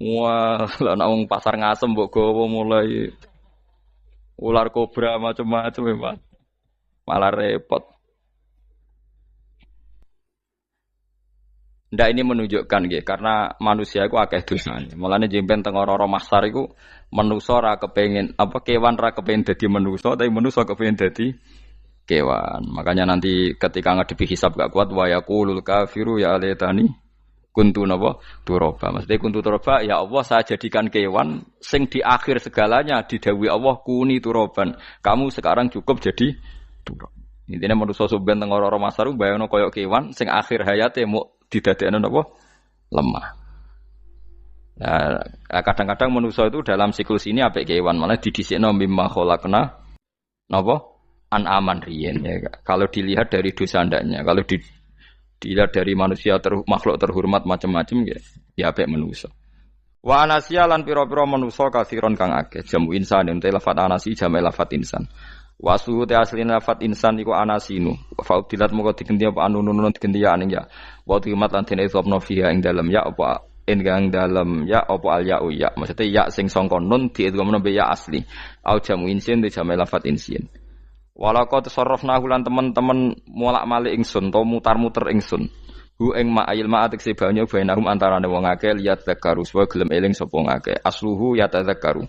Wah, lah nek wong pasar ngasem mbok gowo mulai ular kobra macam-macam ya, malah repot. Ndak ini menunjukkan nggih, karena manusia iku akeh dosane. Mulane jemben teng ora-ora mahsyar iku manusa ora kepengin apa kewan ora kepengin dadi manusa, tapi manusa kepengin dadi kewan. Makanya nanti ketika ngadepi hisab gak kuat wa yaqulul kafiru ya laitani kuntu napa turaba. Maksudnya kuntu turaba ya Allah saya jadikan kewan sing di akhir segalanya didhawuhi Allah kuni turaban. Kamu sekarang cukup jadi turab. Intine manusa sampeyan teng ora-ora masaru bayangno kaya kewan sing akhir hayate muk didadekno napa lemah. Nah, kadang-kadang manusa itu dalam siklus ini apik kewan malah didhisikno mimma khalaqna napa an-aman riyen ya. Kalau dilihat dari dosa ndaknya, kalau dilihat dari manusia makhluk terhormat macam-macam ya apik manusa. Wa anasiya lan pira-pira manusa kasiron kang akeh. Jamu insan ente lafat anasi jamu lafat insan. Wa suhute aslina lafat insan iku anasinu. Fa udilat moko digendi apa anunun digendi ya aning ya. Wa timat lan dene sopno fiha ing dalem ya apa enggang dalem ya apa al ya ya. Maksudnya ya sing sangka nun diidghamno be ya asli. Au jamu insin di jamu lafat insin. Walaqad tasarrafna lan teman-teman molak-malik ingsun to mutar-muter ingsun. Hu ing ma'il ma'atik se banyu bainahum antarane wong akeh liat zakaru supaya gelem eling sapa ngakeh. Asluhu ya tadzakaru.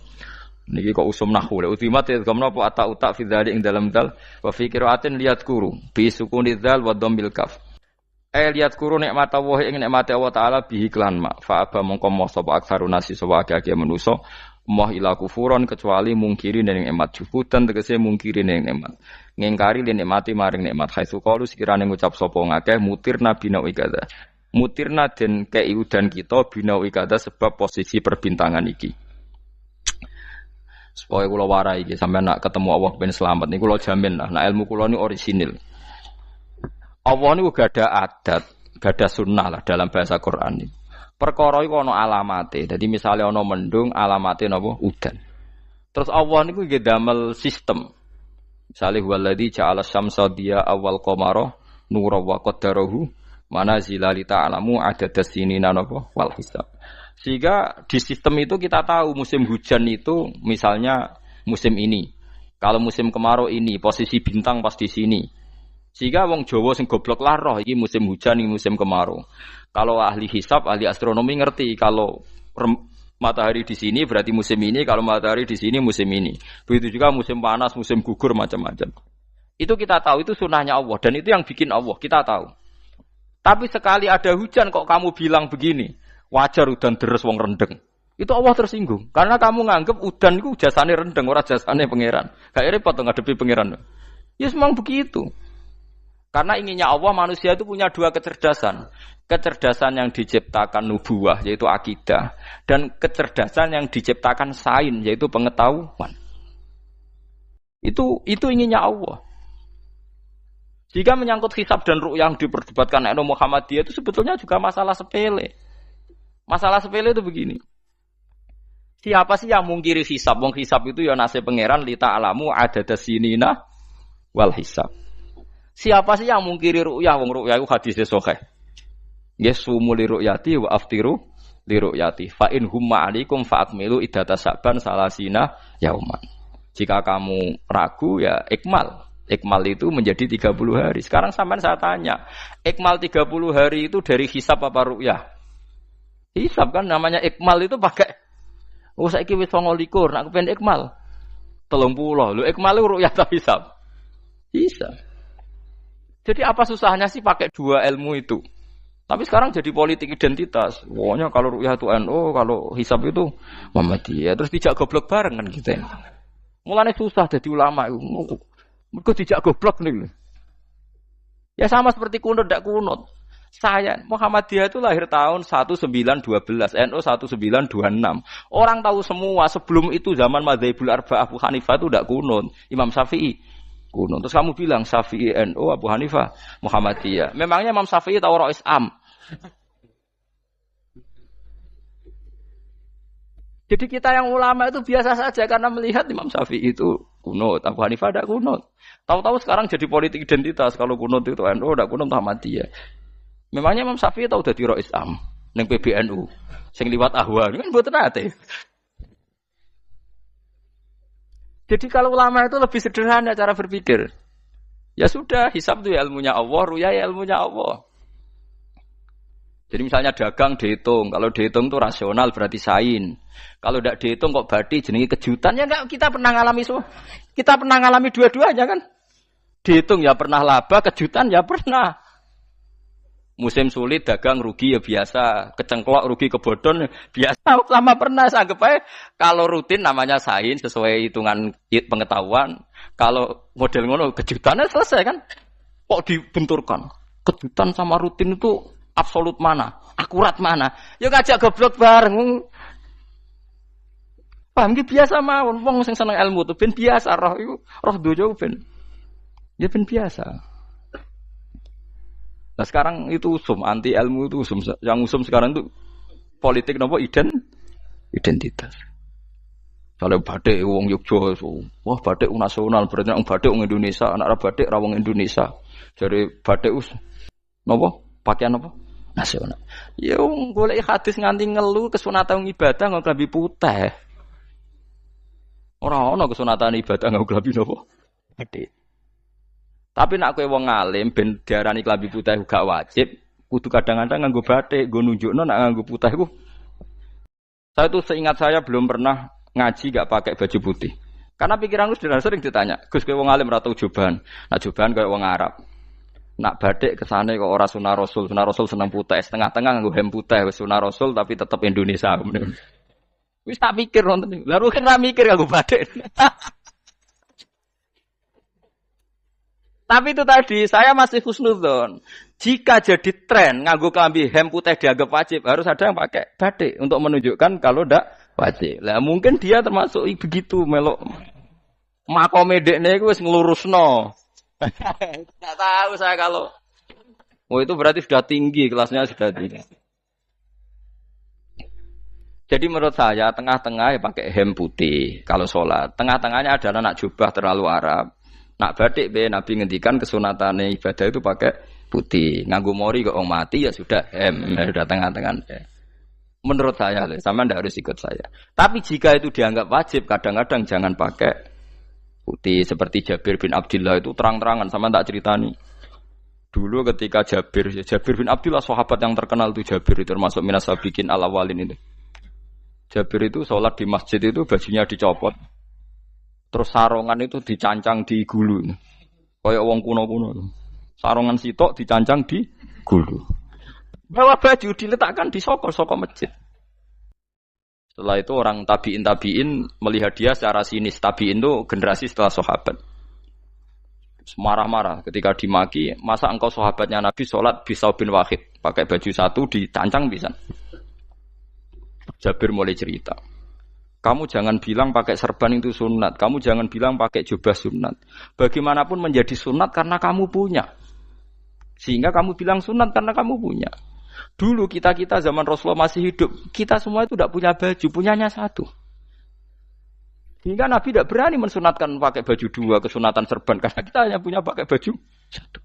Niki kok usum nahwu le utimat ya gamna apa ata fi dzalik ing dalam dal wa fi qiraatin liat kuru bi sukuni dzal wa dhammil kaf. Liat kuru nikmat Allah ing nikmat Allah taala bihi klan ma fa aba mongko moh sapa aksarun nasi sapa akeh manusa. Moh ila kufuron kecuali mungkiri ning nikmat juhudan tegese mungkiri ning nikmat ngingkari ning nikmati maring nikmat haitsu qalu sekirane ngucap sapa ngakeh mutirna bina ikada mutirna den kei udan kita bina ikada sebab posisi perbintangan iki supaya kula warai iki sampeyan nak ketemu Allah ben selamat niku kula jamin lah nak ilmu kula ni orisinil Allah niku gada adat gada sunnah lah dalam bahasa Quran ini. Perkara iku ana alamate. Dadi misale ana mendung, alamate napa? Udan. Terus Allah niku nggih damel sistem. Misale huwallazi ja'ala syamsa diya awal qamara nura wa qaddarahu manazila li ta'lamu adadas sinina napa wal hisab. Sehingga di sistem itu kita tahu musim hujan itu misalnya musim ini. Kalau musim kemarau ini, posisi bintang pas di sini. Sehingga wong Jawa sing goblok lah roh iki musim hujan, iki musim kemarau. Kalau ahli hisab, ahli astronomi ngerti kalau matahari di sini berarti musim ini, kalau matahari di sini musim ini. Begitu juga musim panas, musim gugur macam-macam. Itu kita tahu, itu sunahnya Allah dan itu yang bikin Allah, kita tahu. Tapi sekali ada hujan kok kamu bilang begini, wajar udan deres wong rendeng. Itu Allah tersinggung karena kamu nganggep udan itu jasane rendeng, ora jasane pangeran. Gak repot to ngadepi pangeran. Ya memang begitu. Karena inginnya Allah manusia itu punya dua kecerdasan. Kecerdasan yang diciptakan nubuwah yaitu akidah dan kecerdasan yang diciptakan sains yaitu pengetahuan. Itu inginnya Allah. Jika menyangkut hisab dan ru'yah yang diperdebatkan oleh Muhammadiyah itu sebetulnya juga masalah sepele. Masalah sepele itu begini. Siapa sih yang mungkiri hisab? Wong hisab itu ya nasib pangeran li ta'lamu adadasinina wal hisab. Siapa sih yang mungkiri ru'yah? Wong ru'yah itu hadisnya sahih. Yasumu li ru'yati wa aftiru li ru'yati. Fa in humma 'alaikum fa akmilu iddata sa'ban salasina yauman. Jika kamu ragu ya ikmal. Ikmal itu menjadi 30 hari. Sekarang sampean saya tanya, ikmal 30 hari itu dari hisab apa ru'yah? Hisab kan namanya ikmal itu pakai saiki wis 29, nak kepen ikmal 30. Lho ikmal itu ru'yah ta hisab? Hisab. Jadi apa susahnya sih pakai dua ilmu itu? Tapi sekarang jadi politik identitas. Pokoknya kalau ru'yah itu NU, kalau hisab itu Muhammadiyah. Terus dijak goblok bareng kan gitu ya. Mulane susah jadi ulama itu. Mergo dijak goblok nih. Ya sama seperti kunut ndak kunut. Saya Muhammadiyah itu lahir tahun 1912, NU 1926. Orang tahu semua sebelum itu zaman Madzhabul Arba'ah Abu Hanifah itu ndak kunut. Imam Syafi'i kunut. Terus kamu bilang Syafi'i NU, Abu Hanifah Muhammadiyah. Memangnya Imam Syafi'i tahu Rois Am? Jadi kita yang ulama itu biasa saja karena melihat Imam Syafi'i itu kunut, Abu Hanifah tidak kunut. Tahu-tahu sekarang jadi politik identitas kalau kunut itu NU, tidak kunut Muhammadiyah. Memangnya Imam Syafi'i tahu dadi Rois Am ning PBNU sing liwat ahwa kan mboten ate. Jadi kalau ulama itu lebih sederhana cara berpikir. Ya sudah, hisab itu ya ilmunya Allah, ruya ya ilmunya Allah. Jadi misalnya dagang dihitung, kalau dihitung itu rasional berarti sain. Kalau tidak dihitung kok berarti jenenge kejutan ya enggak, kita pernah ngalami kita pernah ngalami dua-duanya kan. Dihitung ya pernah laba, kejutan ya pernah. Musim sulit dagang rugi ya biasa, kecengklok rugi kebodhon biasa, lama pernah anggap aja kalau rutin namanya sain sesuai hitungan pengetahuan. Kalau model ngono kejutannya selesai kan. Kok dibenturkan? Kejutan sama rutin itu absolut mana? Akurat mana? Ya ngajak goblok bareng. Paham ki biasa mawon wong sing seneng ilmu tuh ben biasa roh iku roh dojo ben. Ya ben biasa. Nah sekarang itu usum, anti ilmu itu usum. Yang usum sekarang itu politik nopo identitas. Kalau batik wong Yogyo, wah batik nasional berarti wong batik wong Indonesia, anak batik ra wong Indonesia. Jadi batik nopo pakaian nopo nasional. Ya wong golek hadis nganti ngelu kesunatan ibadah nggo klambi putih. Ora ono kesunatan ibadah nggo klambi nopo? Batik. Tapi nak kowe wong alim ben diarani klambi putih gak wajib, kudu kadang-kadang nganggo batik, nggo nunjukno nak nganggo putih iku. Saya tuh seingat saya belum pernah ngaji gak pakai baju putih. Karena pikiranku sering ditanya, Gus kowe wong alim ra tau joban. Nak joban koyo wong Arab. Nak batik kesane kok ora sunah Rasul seneng putih, setengah-tengah nganggo hem putih wis sunah Rasul tapi tetep Indonesia. Wis tak pikir nonton. Lah kan ra mikir nganggo batik. Tapi itu tadi, saya masih husnudzon. Jika jadi tren, nganggo klambi hem putih dianggap wajib, harus ada yang pakai batik untuk menunjukkan kalau ndak wajib. Lah mungkin dia termasuk begitu melok. Makome dekne iku wis nglurusno. Enggak tahu saya kalau. Oh itu berarti sudah tinggi, kelasnya sudah tinggi. Jadi menurut saya tengah-tengah ya pakai hem putih kalau sholat. Tengah-tengahnya adalah nak jubah terlalu Arab. Nak batik be Nabi ngendikan kesunatane ibadah itu pakai putih. Nganggo mori kok mati ya sudah sudah tengah-tengah. Menurut saya, sama ndak harus ikut saya. Tapi jika itu dianggap wajib, kadang-kadang jangan pakai putih. Seperti Jabir bin Abdullah itu terang-terangan sama tak ceritani. Dulu ketika Jabir bin Abdullah sahabat yang terkenal itu Jabir itu termasuk minas sabiqin al-awwalin itu. Jabir itu sholat di masjid itu bajunya dicopot. Terus sarongan itu dicancang di gulu. Kayak wong kuno-kuno. Sarongan sitok dicancang di gulu. Bawa baju diletakkan di sokol masjid. Setelah itu orang tabiin melihat dia secara sinis. Tabiin itu generasi setelah sahabat. Marah-marah ketika dimaki, masa engkau sahabatnya Nabi sholat bisa bin Wahid pakai baju satu dicancang bisa. Jabir mulai cerita. Kamu jangan bilang pakai serban itu sunat, kamu jangan bilang pakai jubah sunat. Bagaimanapun menjadi sunat karena kamu punya. Sehingga kamu bilang sunat karena kamu punya. Dulu kita zaman Rasulullah masih hidup, kita semua itu tidak punya baju, punyanya satu. Hingga Nabi tidak berani mensunatkan pakai baju dua, kesunatan serban, karena kita hanya punya pakai baju satu.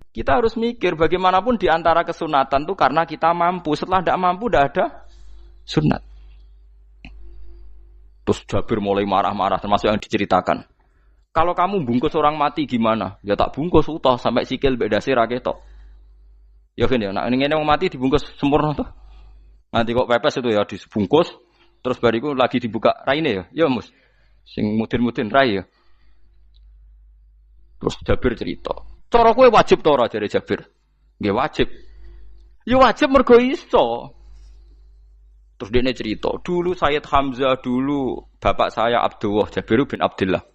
Kita harus mikir bagaimanapun di antara kesunatan itu karena kita mampu. Setelah tidak mampu, tidak ada sunat. Terus Jabir mulai marah-marah, termasuk yang diceritakan. Kalau kamu bungkus orang mati gimana? Ya tak bungkus utuh sampai sikil bedasi raketok. Ya kan ya, nah ini yang mati dibungkus sempurna tuh. Nanti kok pepes itu ya dibungkus. Terus bariku lagi dibuka raine ya. Ya mus. Sing mudin-mudin rai ya. Terus Jabir cerita. Cara kowe wajib ta ora jare Jabir? Nggih wajib. Ya wajib mergo iso. Terus dia cerita, dulu Sayyid Hamzah, dulu bapak saya Abdullah Jabir bin Abdullah.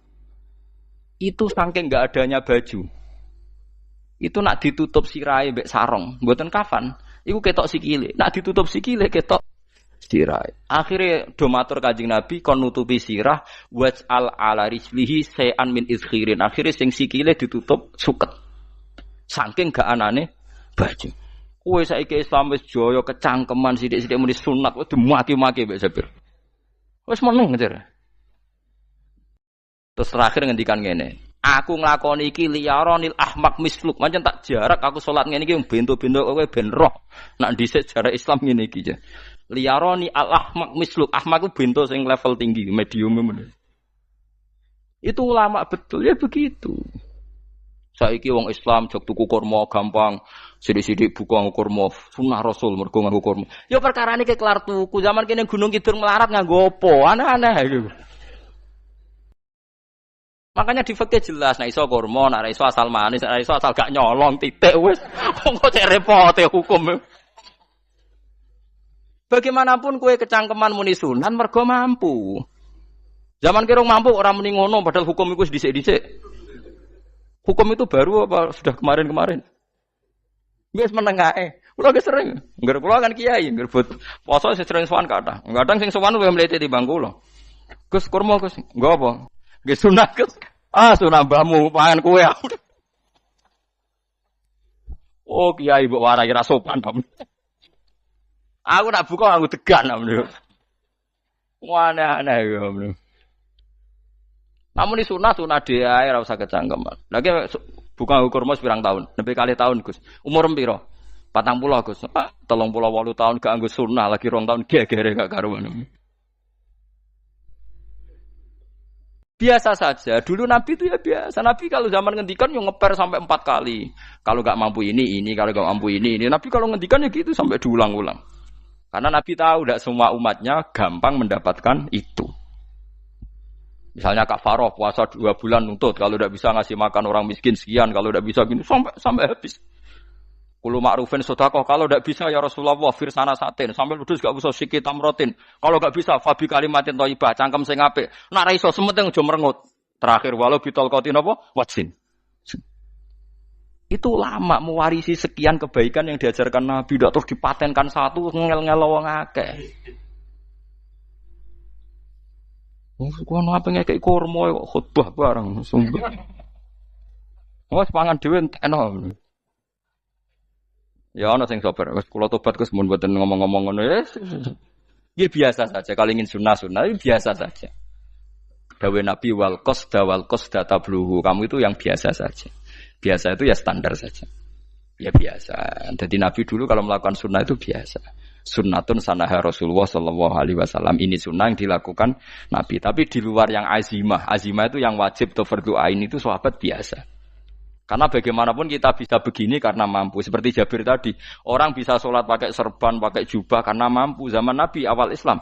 Itu saking enggak adanya baju. Itu nak ditutup sirahe mbek sarong, mboten kafan. Iku ketok sikile. Nak ditutup sikile ketok sirah. Akhirnya do matur Kanjeng Nabi kon nutupi sirah waj'al ala rislihi sayan min izkhirin. Akhirnya sing sikile ditutup suket. Saking gak anane baju. Kowe saiki Islam wis jaya kecangkeman sithik-sithik muni sunat wis dimaki-maki mbek Jabir. Wis meneng ngejar. Terus terakhir ngendikan ngene. Aku nglakoni iki liyaronil ahmak misluk. Pancen tak jarak aku salat ngene iki bento-bento kowe ben roh. Nak dhisik jarak Islam ngene iki aja. Liyaroni al-ahmak misluk. Ahmak itu bento sing level tinggi, medium men. Itu ulama betul ya begitu. Saiki wong Islam jog tuku kurma gampang, sithik-sithik buka kurma sunah Rasul mergo nganggo kurma. Ya perkarane ke kelar tuku, zaman kene Gunung Kidul melarat nganggo apa? Aneh-aneh iku. Makanya di fikih jelas, nek iso kurma, nek iso asal manis, nek iso asal gak nyolong titik wis. Kok cek repote hukum. Bagaimanapun kue kecangkeman muni sunan mergo mampu. Zaman kira mampu orang muni ngono padahal hukum itu dhisik-dhisik. Hukum itu baru apa sudah kemarin-kemarin? Wis meneng ae. Kula ge sering, ngger kula kan kiai, ngger but poso sering sowan kathah. Kadang sing sowan luwih mlete timbang kula. Gus kurma Gus, nggo apa? Nggih sunat Gus. Ah sunah mbahmu pangan kowe. Oh kiai mbok warai ra sopan to. Aku nak buka aku tegan namanya. Aneh-aneh ya namanya. Namun ini sunah dia ora usah kecangkeman. Lagi buka kurma pirang tahun, lebih kali tahun Gus. Umur piro? 40 Gus. 38 tahun gak anggo sunah lagi 2 tahun gegere gak karuan. Biasa saja. Dulu Nabi itu ya biasa. Nabi kalau zaman ngendikan yang ngeper sampai 4 kali. Kalau gak mampu ini, kalau gak mampu ini. Nabi kalau ngendikan ya gitu sampai diulang-ulang. Karena Nabi tahu tidak semua umatnya gampang mendapatkan itu. Misalnya kafaroh puasa 2 bulan nuntut, kalau tidak bisa ngasih makan orang miskin sekian, kalau tidak bisa gini sampai habis. Kulo ma'rufin sedekah, kalau tidak bisa ya Rasulullah firsana satin, sampai ludus gak usah sikit tamrotin. Kalau gak bisa fabi kalimatin thayyibah, cangkem sing apik. Nek ra iso sementing aja merengut. Terakhir walau bitol qatin apa? Wajin. Itu lama mewarisi sekian kebaikan yang diajarkan Nabi, tidak terus dipatenkan satu ngel-ngel wong akeh. Kono apa ngekek kurma kok khutbah bareng sumpah. Wes pangan dhewe entekno. Ya ana sing sabar, wes kula tobat Gus mun mboten ngomong-ngomong ngono ya. Ya biasa saja kalau ingin sunah-sunah biasa saja. Dawe Nabi wal qasda tabluhu. Kamu itu yang biasa saja. Biasa itu ya standar saja. Ya biasa. Jadi Nabi dulu kalau melakukan sunnah itu biasa. Sunnatun sanaha Rasulullah sallallahu alaihi wasallam. Ini sunnah yang dilakukan Nabi. Tapi di luar yang azimah. Azimah itu yang wajib atau fardhu ain itu sahabat biasa. Karena bagaimanapun kita bisa begini karena mampu. Seperti Jabir tadi. Orang bisa sholat pakai serban, pakai jubah karena mampu. Zaman Nabi awal Islam.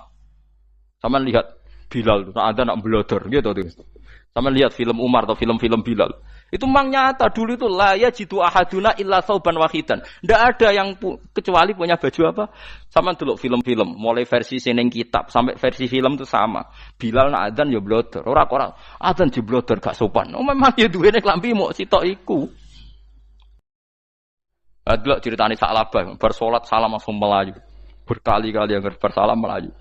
Sama lihat Bilal. Ada nak belodor gitu tuh. Sama lihat film Umar atau film-film Bilal. Itu memang nyata dulu itu la yajidu ahaduna illa thawban wahidan. Tidak ada yang kecuali punya baju apa? Sama dulu film-film, mulai versi seneng kitab sampai versi film itu sama. Bilal nak adzan ya blodor, ora adzan jeblodor gak sopan. Oh memang ya duwene klambi mok sitok iku. Adlok ceritane Sa'labah, bar salat salam langsung melayu. Berkali-kali yang bersalam melayu.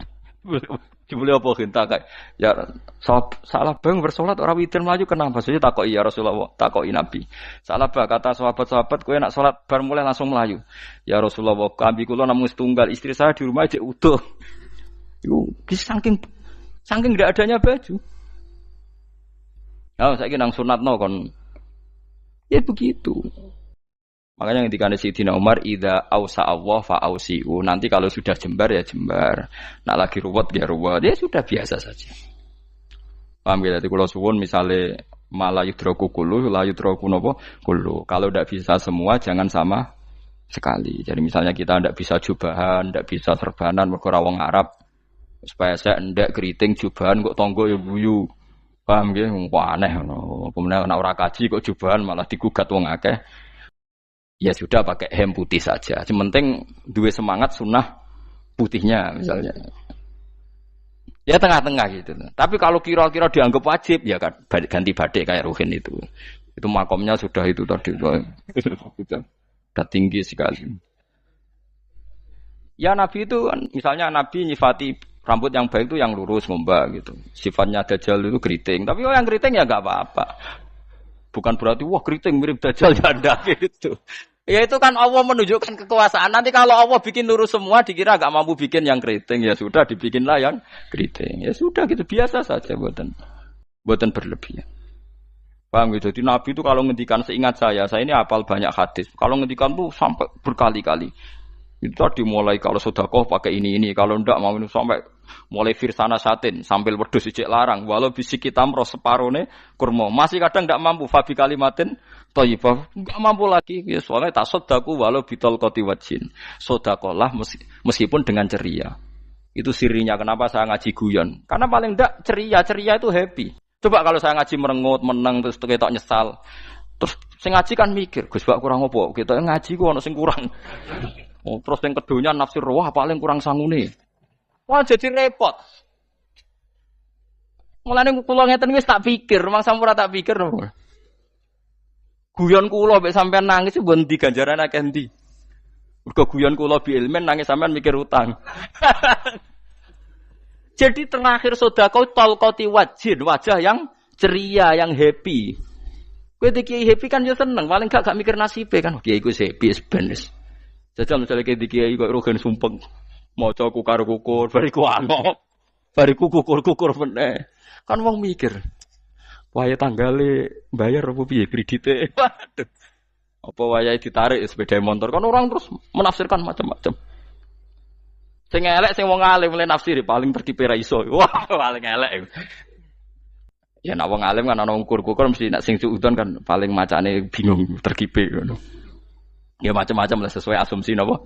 Jebule apa genta kae? Ya Sa'labah bersolat ora witir melayu kenapa? Saja takoki ya Rasulullah, takoki Nabi. Sa'labah kata sahabat-sahabat kowe nak salat bar mulai langsung melayu. Ya Rasulullah, kami kula namung setunggal, istri saya di rumah aja utuh. Iku saking tidak adanya baju. Nah, saiki nang sunatno kon. Ya begitu. Makanya ketika Sayyidina Umar idza ausa Allah fa ausiu. Nanti kalau sudah jembar ya jembar. Nak lagi ruwet ya ruwet. Ya sudah biasa saja. Paham ya? Jadi kalau suwun misalnya malah yudroku kulu, la yudroku nopo kulu. Kalau tidak bisa semua jangan sama sekali. Jadi misalnya kita tidak bisa jubahan, tidak bisa serbanan mergo wong Arab. Supaya saya ndak keriting jubahan kok tonggo ya guyu. Paham ya? Wah aneh ngono. Kemudian ana ora kaji kok jubahan malah digugat wong akeh. Ya sudah pakai hem putih saja. Yang penting dua semangat sunnah putihnya misalnya. Ya tengah-tengah gitu. Tapi kalau kira-kira dianggap wajib ya kan ganti badik kayak Ruhin itu. Itu makomnya sudah itu tadi. Sudah tinggi sekali. Ya Nabi itu kan misalnya Nabi nyifati rambut yang baik itu yang lurus ngombak gitu. Sifatnya Dajjal itu keriting. Tapi yang keriting ya enggak apa-apa. Bukan berarti wah keriting mirip Dajjal ya enggak gitu. Ya itu kan Allah menunjukkan kekuasaan. Nanti kalau Allah bikin lurus semua dikira enggak mampu bikin yang keriting ya sudah dibikinlah yang keriting. Ya sudah gitu biasa saja buatan berlebihan. Paham gitu. Jadi Nabi itu kalau ngendikan seingat saya ini hafal banyak hadis. Kalau ngendikan tuh sampai berkali-kali. Itu tadi mulai kalau sedekah pakai ini, kalau ndak mau sampai mulai firsana satin sambil wedhus ijek larang walau bisik kita mro separone kurma masih kadang ndak mampu fabi kalimatin thayyibah enggak mampu lagi ya soalnya tasaddaku walau bitol qati wajin sedekahlah meskipun dengan ceria. Itu sirinya kenapa saya ngaji guyon karena paling ndak ceria itu happy. Coba kalau saya ngaji merengut meneng terus ketok nyesal terus sing ngaji kan mikir Gus bak kurang apa kita ngaji ku ono sing kurang. Oh, terus yang keduanya nafsir wah paling kurang sangune. Wah jadi repot. Mulane kula ngeten wis tak pikir, mang sampura tak pikir. Guyon kula mek sampean nangis mbon ndi ganjaran akeh ndi. Mergo guyon kula bi ilmen nangis sampean mikir utang. Jadi terakhir sedekah talqati wajhin, wajah yang ceria, yang happy. Kowe iki happy kan yo seneng, paling gak mikir nasibe kan. Kiai iku happy sebenes. Jajal misalnya kayak dikiai kok rogen sumpeng, mau coku karo kukur, bariku angop, bariku kukur meneh. Kan wong mikir, waya tanggale bayar apa piye kredite? Waduh, apa waya ditarik sepeda motor? Kan orang terus menafsirkan macam-macam. Sing elek sing wong alim mulai nafsiri paling tertipe ra iso. Wah, paling elek. Ya nak wong alim kan ana ukur-ukur mesti nak sing suudon kan paling macane bingung terkipe ngono. Ya macam-macam lah sesuai asumsi napa.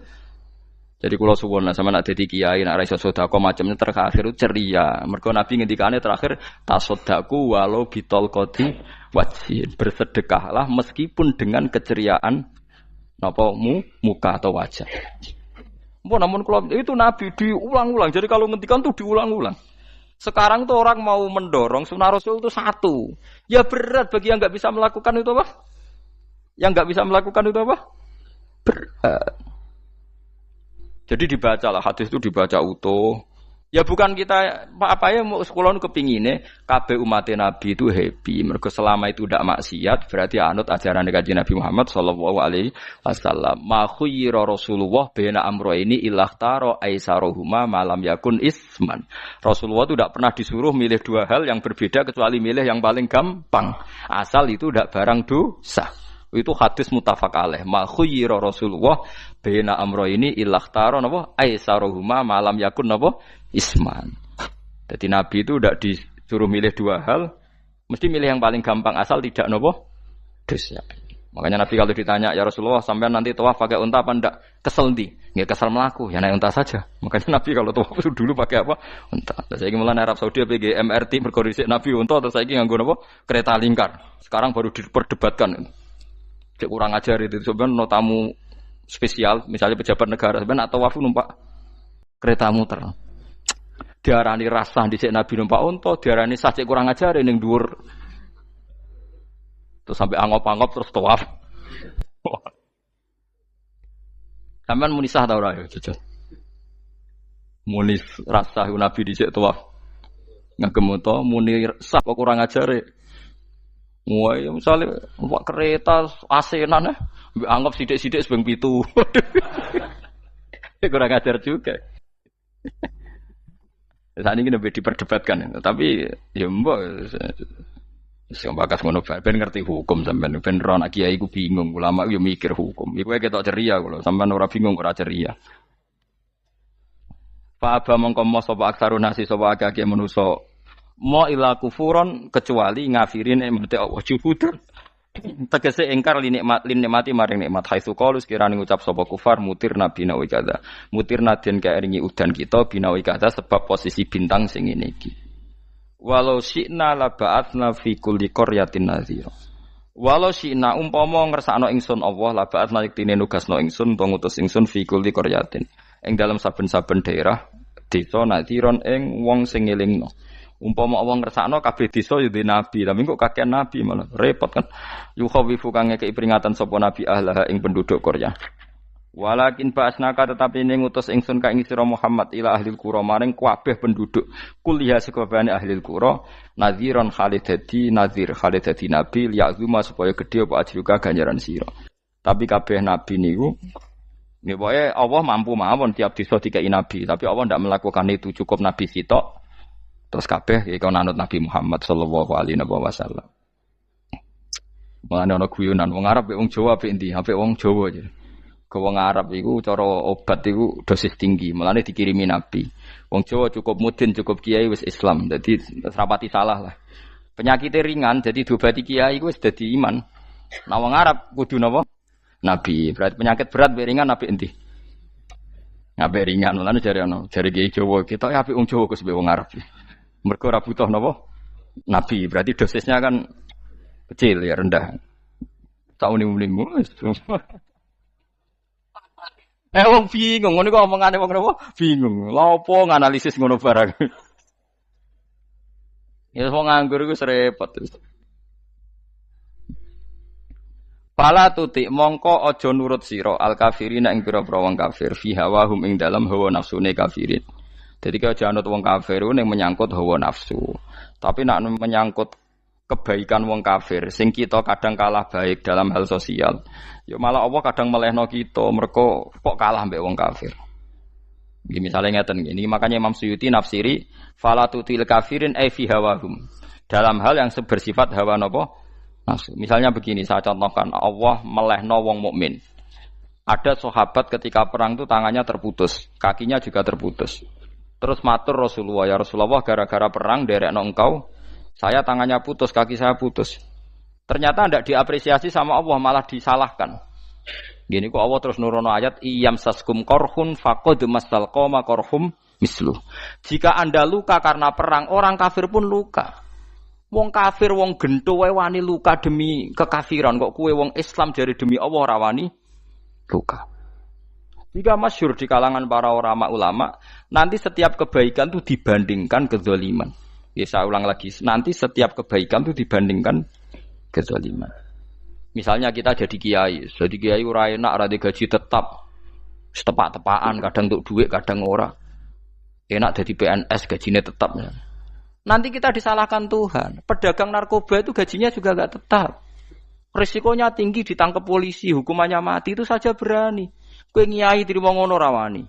Jadi kula suwun sama nak dadi kiai nak ra iso sedekah macamnya terakhir ceria. Mergo Nabi ngendikane terakhir tasaddaku walau bitol qati wajhin. Bersedekahlah meskipun dengan keceriaan napa muka atau wajah. Namun kalau itu Nabi diulang-ulang. Jadi kalau ngendikan tuh diulang-ulang. Sekarang tuh orang mau mendorong sunnah Rasul itu satu. Ya berat bagi yang nggak bisa melakukan itu apa? Yang nggak bisa melakukan itu apa? Berat. Jadi dibacalah hadis itu dibaca utuh. Ya bukan kita apa ya sekolah kepingine kabeh umat Nabi itu happy. Mergo selama itu tidak maksiat berarti anut ajaran Kanjeng Nabi Muhammad sallallahu alaihi wasallam. Ma khuyira Rasulullah baina amrayni ilakhtara aisarohuma malam yakun isman. Rasulullah itu tidak pernah disuruh milih dua hal yang berbeda kecuali milih yang paling gampang. Asal itu tidak barang dosa. Itu hadis muttafaq alaih. Ma khuyira Rasulullah baina amrayni ilakhtara napa aisarohuma malam yakun napa isman. Jadi Nabi itu tidak disuruh milih dua hal, mesti milih yang paling gampang asal tidak nopo dosa. Makanya Nabi kalau ditanya, ya Rasulullah, sampai nanti tawaf pakai unta apa ndak? Kesel ndi? Nggih kesel melaku, ya naik unta saja. Makanya Nabi kalau tawaf itu dulu pakai apa? Unta. Terus saiki mulane Arab Saudi PG MRT mergo dhisik Nabi unta terus saiki nganggo apa? Kereta lingkar. Sekarang baru diperdebatkan. Cek kurang ajar itu sebenarnya no tamu spesial, misalnya pejabat negara sebenarnya atau tawaf numpak kereta muter. Diarani rasa dhisik Nabi numpak unta, diarani sah cek kurang ajar ning dhuwur. Terus sampai angop-angop terus tawaf. Sampeyan muni sah ta ora ya, jajal. Muni rasa Nabi dhisik tawaf. Ngagem to muni sah kok kurang ajare. Wah, ya misale numpak kereta asenan mbek anggap sithik-sithik sebeng 7. Kurang ajar juga. Saat ini lebih diperdebatkan, tapi ya mbok sing bakas ngono ben ngerti hukum sampean ben ora anak kiai ku bingung ulama yo mikir hukum iku ketok ceria kula sampean ora bingung ora ceria fa aba mongko sapa aksarun nasi sapa akeh manusa mo ila kufuron kecuali ngafirin emate Allah juhud tegese ingkar li nikmati maring nikmat haitsu qalu sekirane ngucap sapa kufar mutir nabi nawi kada mutir naden kaeringi udan kita binawi kada sebab posisi bintang sing ngene iki. Walau syi'na la ba'atsna fi kulli qaryatin nadhira. Walau syi'na umpama ngersakno ingsun Allah la ba'atsna yektine nugasno ingsun utawa ngutus ingsun fi kulli qaryatin. Ing dalam saben-saben daerah desa nadhiron ing wong sing ngelingno. Umpama Allah ngersakno kabeh desa yo nabi, tapi kok kakek nabi malah repot kan. Yukhawifu kang ngekeki peringatan sapa nabi ahlah ing penduduk Qaryah. Walakin ba'asnaka tetapi ini ngutus ingsun ka ing sira Muhammad ila ahlil qura maring kabeh penduduk kuliah sekabehane ahlil qura nadhiran khalidati nadhir khalidati nabi liya'zuma supaya gedhe apa ajruka ganjaran sira. Tapi kabeh nabi niku nggih pokoke Allah mampu mawon tiap desa dikai nabi, tapi Allah ndak melakukan itu, cukup nabi sitok terus kabeh iki anut Nabi Muhammad sallallahu alaihi wasallam. Mulane ana guyonan wong Arab wong Jawa apik endi? Apik wong Jawa aja. Wong Arab iku cara obat iku dosis tinggi, mulane dikirimi Nabi. Wong Jawa cukup mudin, cukup kiai wis Islam. Dadi rapati salah lah. Penyakitnya ringan, jadi diobati kiai iku wis dadi iman. Nah wong Arab kudu napa? Nabi. Berarti penyakit berat mbek ringan apik endi? Apik ringan, mulane jare kiai Jawa, kita apik wong Jawa kus mbek wong Arab. Mergo ora butuh napa? Nabi. Berarti dosisnya kan kecil ya, rendah. Sauni-unimu wis. Wong bingung, ngono kok omongane wong napa? Bingung. Lha opo nganalisis ngono barang. Ya wong nganggur iku repot. Pala tutik mongko aja nurut sira al kafirin ing pira-pira wong kafir fi hawahum ing dalam hawa nafsune kafirin. Dadi kaya aja anut wong kafir ning menyangkut hawa nafsu. Tapi nek menyangkut kebaikan wong kafir sing kita kadang kalah baik dalam hal sosial. Ya malah Allah kadang melehno kita mergo kok kalah mbek wong kafir. Nggih misale ngeten iki makanya Imam Suyuti nafsiri falatutil kafirin ai fi hawahum. Dalam hal yang bersifat hawa napa? Nafsu. Misalnya begini saya contohkan Allah melehno wong mukmin. Ada sahabat ketika perang itu tangannya terputus, kakinya juga terputus. Terus matur Rasulullah, ya Rasulullah gara-gara perang derekno engkau saya tangannya putus, kaki saya putus. Ternyata tidak diapresiasi sama Allah, malah disalahkan. Gini kok Allah terus nurono ayat iyam saskum korhun faqad masal qoma korhum misluh. Jika Anda luka karena perang, orang kafir pun luka. Wong kafir wong gento wae wani luka demi kekafiran, kok kuwe wong Islam jare demi Allah ora wani luka. Jika masyhur di kalangan para ulama, nanti setiap kebaikan itu dibandingkan kezaliman. Ya saya ulang lagi, nanti setiap kebaikan itu dibandingkan kezaliman. Misalnya kita jadi kiai ora enak, ora gaji tetap, setepak-tepakan, kadang untuk duit, kadang ora. Enak jadi PNS, gajinya tetap. Nanti kita disalahkan Tuhan. Pedagang narkoba itu gajinya juga enggak tetap. Risikonya tinggi, ditangkap polisi, hukumannya mati, itu saja berani. Kowe nyai trimo ngono ra wani.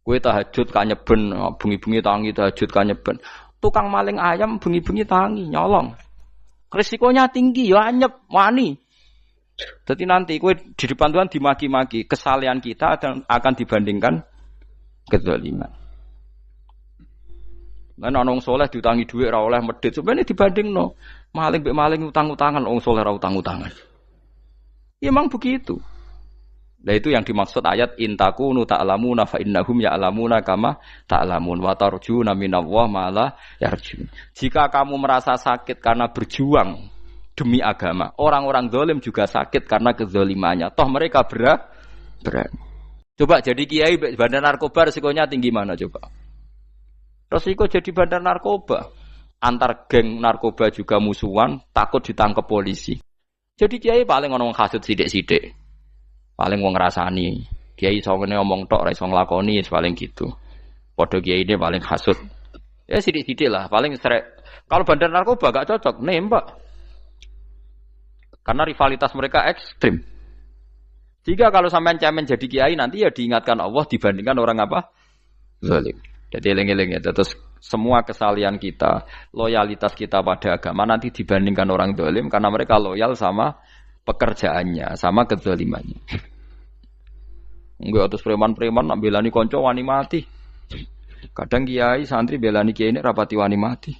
Kowe tahajud kanyeben, bengi-bengi tangi tahajud kanyeben. Tukang maling ayam bengi-bengi tangi nyolong. Risikonya tinggi ya anyep wani. Jadi nanti kowe di depan Tuhan dimaki-maki, kesalehan kita akan dibandingkan kezaliman. Lan ana wong saleh diutangi dhuwit ora oleh medhit. Sebenarnya dibandingno maling mbek maling utang-utangan wong saleh ora utang-utangan. Ya emang begitu. Nah itu yang dimaksud ayat intakunu ta'lamuna fa innahum ya'lamuna kama ta'lamun wa tarjuna minallah ma la yarjun. Jika kamu merasa sakit karena berjuang demi agama, orang-orang zalim juga sakit karena kezalimannya. Toh mereka berat. Coba jadi kiai bandar narkoba resikonya tinggi mana coba? Resiko jadi bandar narkoba. Antar geng narkoba juga musuhan, takut ditangkap polisi. Jadi kiai paling ono kasut sithik-sithik. Paling wong ngrasani. Kiai iso ngene omong tok ora iso nglakoni paling gitu. Padha kiai ini paling hasud. Ya sithik-sithik lah, paling srek. Kalau bandar narkoba gak cocok nembak. Karena rivalitas mereka ekstrim. Jika kalau sampean cemen jadi kiai nanti ya diingatkan Allah dibandingkan orang apa? Zalim. Jadi eling-eling ya. Terus semua kesalahan kita, loyalitas kita pada agama nanti dibandingkan orang zalim karena mereka loyal sama pekerjaannya, sama kezalimannya. Enggak terus preman-preman nak belani kanca wani mati. Kadang kiai santri belani kiai ini rapati wani mati.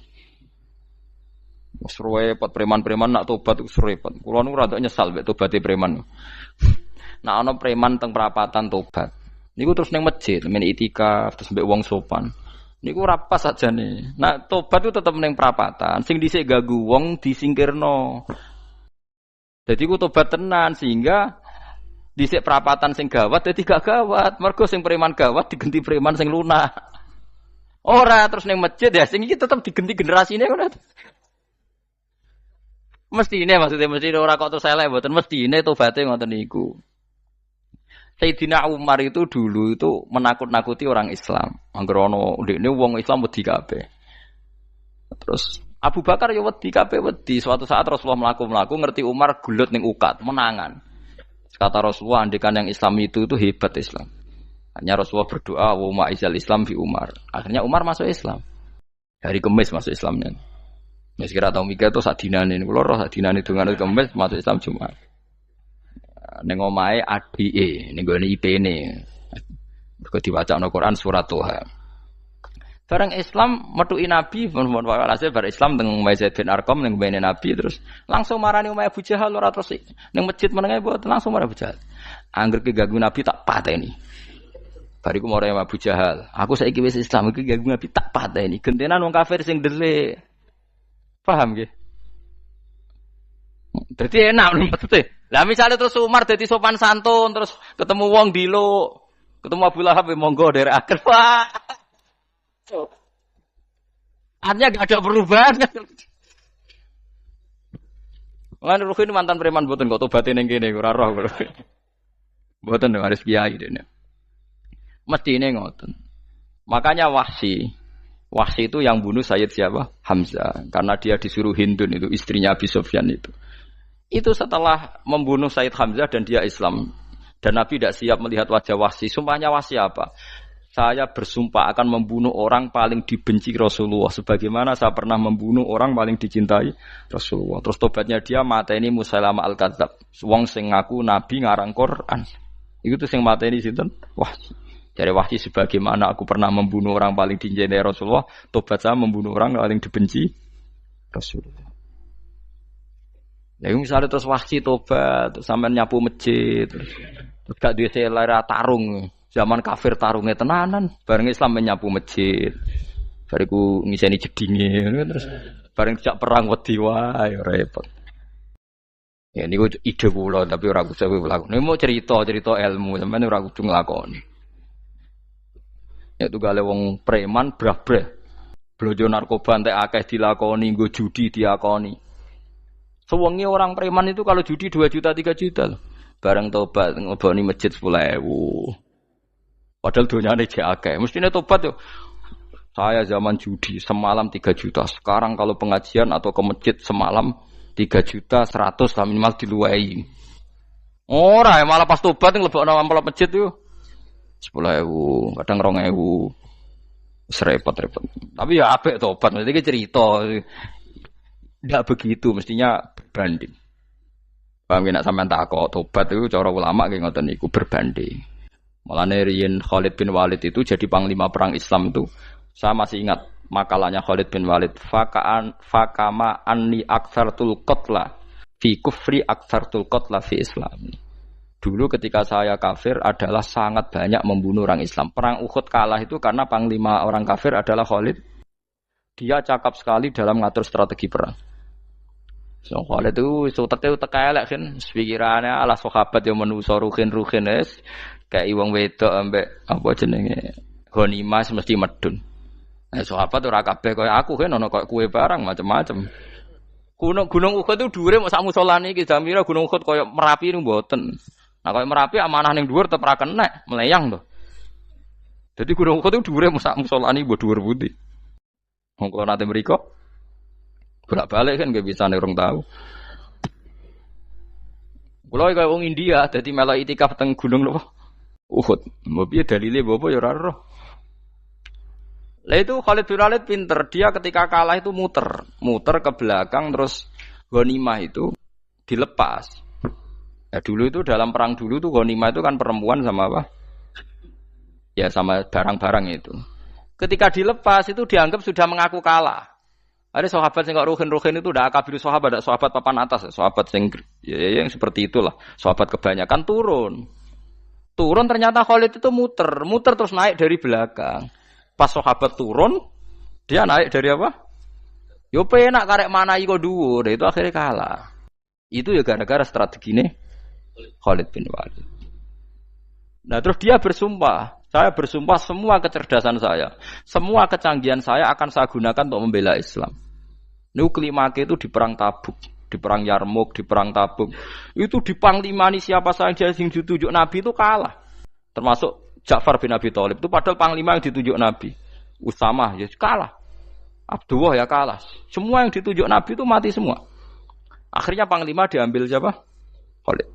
Wis repot preman-preman nak tobat wis repot. Kula nu rada nyesal mek tobaté preman. Nak ana preman teng perapatan tobat. Niku terus ning masjid, men itikaf terus mbek wong sopan. Niku ora pas sajane. Nak tobat itu tetep ning perapatan, sing dhisik ganggu wong disingkirno. Jadi ku tobat tenan sehingga dhisik perapatan sing gawat dadi gak gawat. Mergo sing preman gawat diganti preman sing lunak. Ora terus ning masjid ya sing iki tetep diganti generasine ora. Mestine maksudnya mesti ora kok terus elek mboten mestine tobaté ngoten niku. Sayyidina Umar itu dulu itu menakut-nakuti orang Islam. Angger ana ndekne wong Islam wedi kabeh. Terus Abu Bakar ya wedi kabeh wedi. Suatu saat Rasulullah mlaku-mlaku ngerti Umar gulut ning ukat, menangan. Kata Rasulullah, andekan yang Islam itu hebat Islam. Hanya Rasulullah berdoa, wa ma'izal Islam fi Umar. Akhirnya Umar masuk Islam. Hari Kamis masuk Islamnya. Ya sekira tau mikir itu sak dinane. Kulo roh sak dinane dengan Kamis masuk Islam Jumat. Ning omahe adike, ning gone IP-ne. Mergo diwacana Quran surat Toha. Barang Islam metuki Nabi, mohon walhasil bar Islam teng Zaid bin Arqam ning mbene Nabi terus langsung marani omahe Abu Jahal ora terus ning masjid menenge mboten langsung marani Abu Jahal. Angger keganggu Nabi tak pateni. Bariku marani Abu Jahal, aku saiki wis Islam iki ganggu Nabi tak pateni. Gentenan wong kafir sing dhelik. Paham nggih? Dadi enak maksudnya. Lah misalnya terus Umar dadi sopan santun terus ketemu wong dilo, ketemu Abu Lahab monggo derek akhir. Wah. Artinya gak ada perubahan. Lan Ruhin mantan preman mboten kok tobaté ning kene ora roh. Mboten harus kiai dene. Mestine ngoten. Makanya Wahsy itu yang bunuh Sayyid siapa? Hamzah. Karena dia disuruh Hindun itu istrinya Abi Sufyan itu. Itu setelah membunuh Sayyid Hamzah dan dia Islam. Dan Nabi tidak siap melihat wajah Wahsy. Sumpahnya Wahsy apa? Saya bersumpah akan membunuh orang paling dibenci Rasulullah. Sebagaimana saya pernah membunuh orang paling dicintai Rasulullah. Terus tobatnya dia mateni Musailamah al-Kadzab. Wong sing ngaku Nabi ngarang Quran. Itu tuh sing mateni sinten? Wahsy. Dari Wahsy sebagaimana aku pernah membunuh orang paling dicintai Rasulullah. Tobat saya membunuh orang paling dibenci Rasulullah. Lalu misalnya terus Wahsy tobat, sampai nyapu masjid, terus gak duwe selera tarung. Zaman kafir tarungnya tenanan, bareng Islam menyapu masjid. Bariku ngiseni jedinge terus bareng dijak perang wedi wae repot. Ya niku ide kula tapi ora kudu nglakoni. Nek mau cerita ilmu sampeyan ora kudu nglakoni. Ya tugale wong preman brah-brah. Blojo narkoba entek akeh dilakoni, nggo judi diakoni. Sewengi orang preman itu kalau judi 2 juta 3 juta loh. Bareng tobat ngoboni masjid 10.000. Padahal donyane jek akeh. Mestine tobat yo. Saya zaman judi semalam 3 juta. Sekarang kalau pengajian atau ke masjid semalam 3 juta 100 lah minimal diluwei. Ora ya malah pas tobat nglebokno amplop masjid yo 10.000, kadang 2.000. Wis repot-repot. Tapi ya apik tobat, mesti cerita. Ndak begitu mestinya berbanding. Paham nek sampean takok tobat itu cara ulama nggih ngoten niku berbanding. Mulane riyen Khalid bin Walid itu jadi panglima perang Islam itu saya masih ingat makalahnya Khalid bin Walid, fakama anni aktsartul qatla fi kufri aktsartul qatla fi islami. Dulu ketika saya kafir adalah sangat banyak membunuh orang Islam. Perang Uhud kalah itu karena panglima orang kafir adalah Khalid. Dia cakap sekali dalam mengatur strategi perang. So Khalid itu sutete elek kan, pikirannya ala sahabat yang menuso ruhin es kayak wong wedok ambek apa jenenge ghanimah mesti medun. Sahabat ora kabeh kaya aku kan ono kaya kue barang macam-macam. Gunung Uhud itu dhuwure mok sak musolane iki Jamira Gunung Uhud kaya Merapi niku mboten. Nah kaya Merapi amanah ning dhuwur tetep ra kenek, meleyang to. Jadi Gunung Uhud itu dhuwure mok sak musolane mbok dhuwur pundi. Wong kula nate mriko bolak-balik kan nggih bisa nek urung tahu. Kula kaya wong India dadi melok itikaf teng gunung lho Uhud. Mbok piye dalile mbok ya ora roh. Lah itu Khalid bin Walid pinter, dia ketika kalah itu muter ke belakang terus ghanimah itu dilepas. Ya dulu itu dalam perang dulu tuh ghanimah itu kan perempuan sama apa? Ya sama barang-barang itu. Ketika dilepas itu dianggap sudah mengaku kalah. Ada sahabat yang ruhin itu udah akabir sahabat, ada sahabat papan atas, sahabat yang seperti itulah. Sahabat kebanyakan turun ternyata Khalid itu muter terus naik dari belakang. Pas sahabat turun, dia naik dari apa? Yo penak karek mana iko dhuwur, itu akhirnya kalah. Itu ya gara-gara strategi ini Khalid bin Walid. Nah, terus dia bersumpah, saya bersumpah semua kecerdasan saya, semua kecanggihan saya akan saya gunakan untuk membela Islam. Niku kelimake itu di perang Tabuk, di perang Yarmuk, di perang Tabuk. Itu di panglimani siapa saja yang ditunjuk Nabi itu kalah. Termasuk Ja'far bin Abi Thalib itu padahal panglima yang ditunjuk Nabi. Usamah ya kalah. Abdullah ya kalah. Semua yang ditunjuk Nabi itu mati semua. Akhirnya panglima diambil siapa? Khalid.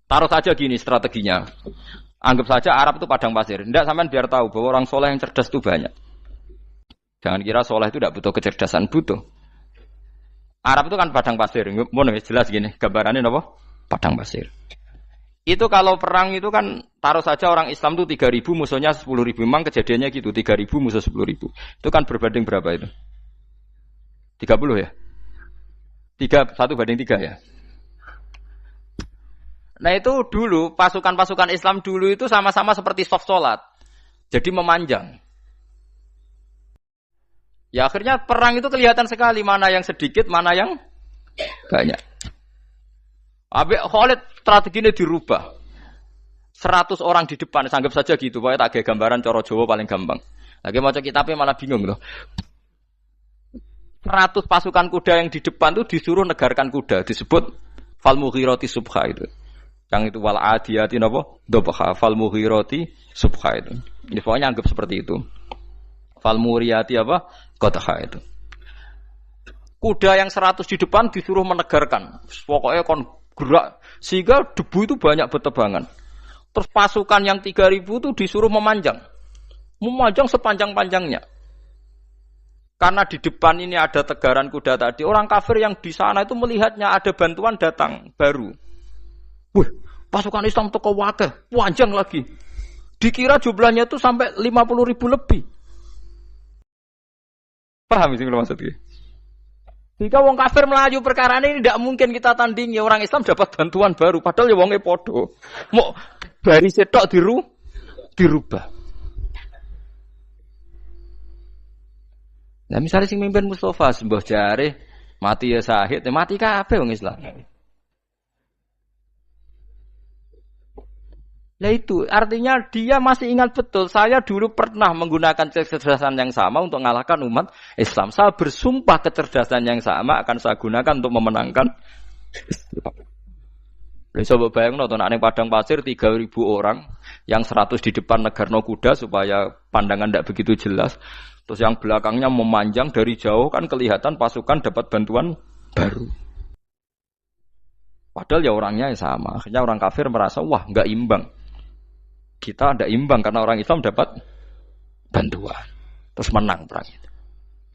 Taruh saja gini strateginya. Anggap saja Arab itu padang pasir. Tidak sampean biar tahu bahwa orang soleh yang cerdas itu banyak. Jangan kira soleh itu tidak butuh kecerdasan, butuh. Arab itu kan padang pasir. Mau jelas gini, gambarannya apa? Padang pasir. Itu kalau perang itu kan taruh saja orang Islam itu 3.000 musuhnya 10.000. Memang kejadiannya gitu, 3.000 musuh 10.000. Itu kan berbanding berapa itu? 30 ya? 1 banding 3 ya? Nah itu dulu, pasukan-pasukan Islam dulu itu sama-sama seperti soft sholat. Jadi memanjang. Ya akhirnya perang itu kelihatan sekali mana yang sedikit, mana yang banyak. Habis Khalid strateginya dirubah. 100 orang di depan, anggap saja gitu. Pokoknya tak kayak gambaran coro Jawa paling gampang. Lagi maca kitabnya malah bingung loh. 100 pasukan kuda yang di depan itu disuruh negarkan kuda, disebut fal mughirati subha itu. Yang itu wal adiyati napa? Dobha fal mughirati subha itu. Ini pokoknya anggap seperti itu. Fal muriyati apa? Qadha itu. Kuda yang 100 di depan disuruh menegarkan. Pokoknya kon gerak sehingga debu itu banyak bertebangan. Terus pasukan yang 3.000 itu disuruh memanjang sepanjang-panjangnya. Karena di depan ini ada tegaran kuda tadi, orang kafir yang di sana itu melihatnya ada bantuan datang baru. Wih, pasukan Islam teko wakeh, panjang lagi. Dikira jumlahnya itu sampai 50.000 lebih. Paham sih kalau maksudnya? Jika wong kafir melaju perkara ini tidak mungkin kita tandingi. Orang Islam dapat bantuan baru. Padahal ya wongnya podo. Mau dari setok dirubah. Nah misalnya sing mimpin Mustafa sembah jare mati ya sahid, mati kabeh wong Islam. Nah itu artinya dia masih ingat betul. Saya dulu pernah menggunakan kecerdasan yang sama untuk mengalahkan umat Islam. Saya bersumpah kecerdasan yang sama akan saya gunakan untuk memenangkan Islam. Coba bayang nonton ning padang pasir 3.000 orang, yang 100 di depan negarno kuda supaya pandangan tidak begitu jelas. Terus yang belakangnya memanjang dari jauh kan kelihatan pasukan dapat bantuan baru. Padahal ya orangnya sama. Akhirnya orang kafir merasa wah nggak imbang. Kita ada imbang karena orang Islam dapat bantuan. Terus menang perang itu.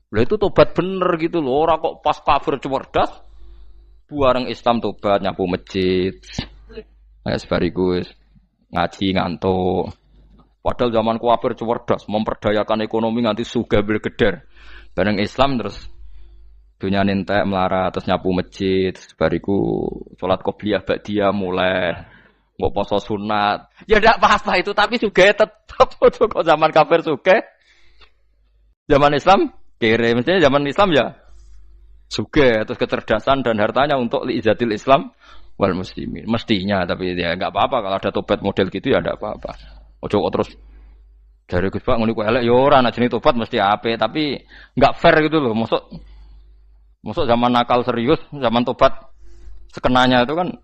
Lah itu tobat bener gitu loh. Orang kok pas kafir cerdas, buareng Islam tobat nyapu masjid. Kayak sebariku ngaji ngantuk. Padahal zaman kafir cerdas, memperdayakan ekonomi nganti sugih bergeder. Bareng Islam terus dunia nentek melarat terus nyapu masjid, bariku sholat qobliyah ba'diyah mulai mbok poso sunat. Ya ndak apa-apa itu tapi sugih tetep kok zaman kafir sugih. Zaman Islam kere mestinya zaman Islam ya sugih terus kecerdasan dan hartanya untuk liizatil Islam wal muslimin. Mestinya tapi ya enggak apa-apa kalau ada tobat model gitu ya enggak apa-apa. Ojo kok terus dari Gus Pak ngene ku elek ya ora ana jenenge tobat mesti apik tapi enggak fair gitu loh. Maksud zaman nakal serius, zaman tobat sekenanya itu kan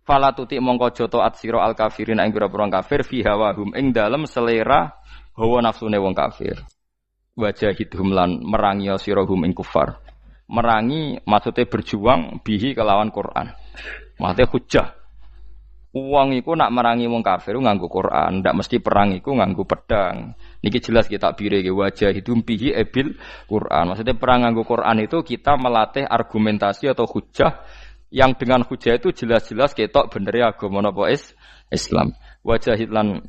fala tuti mongko joto atsira al kafirin ing pira-pira kafir fi hawahum ing dalem selera hawa nafsune wong kafir. Wajahidhum lan merangi sirahum ing kufar. Merangi maksudnya berjuang bihi kelawan Quran. Maksudnya hujjah. Uang iku nak merangi wong kafir nganggo Quran, ndak mesti perang iku nganggo pedang. Niki jelas kita bire ke wajahidhum bihi ebil Quran. Maksudnya perang nganggo Quran itu kita melatih argumentasi atau hujjah yang dengan hujjah itu jelas-jelas ketok bener agama napa Islam. Wajahid lan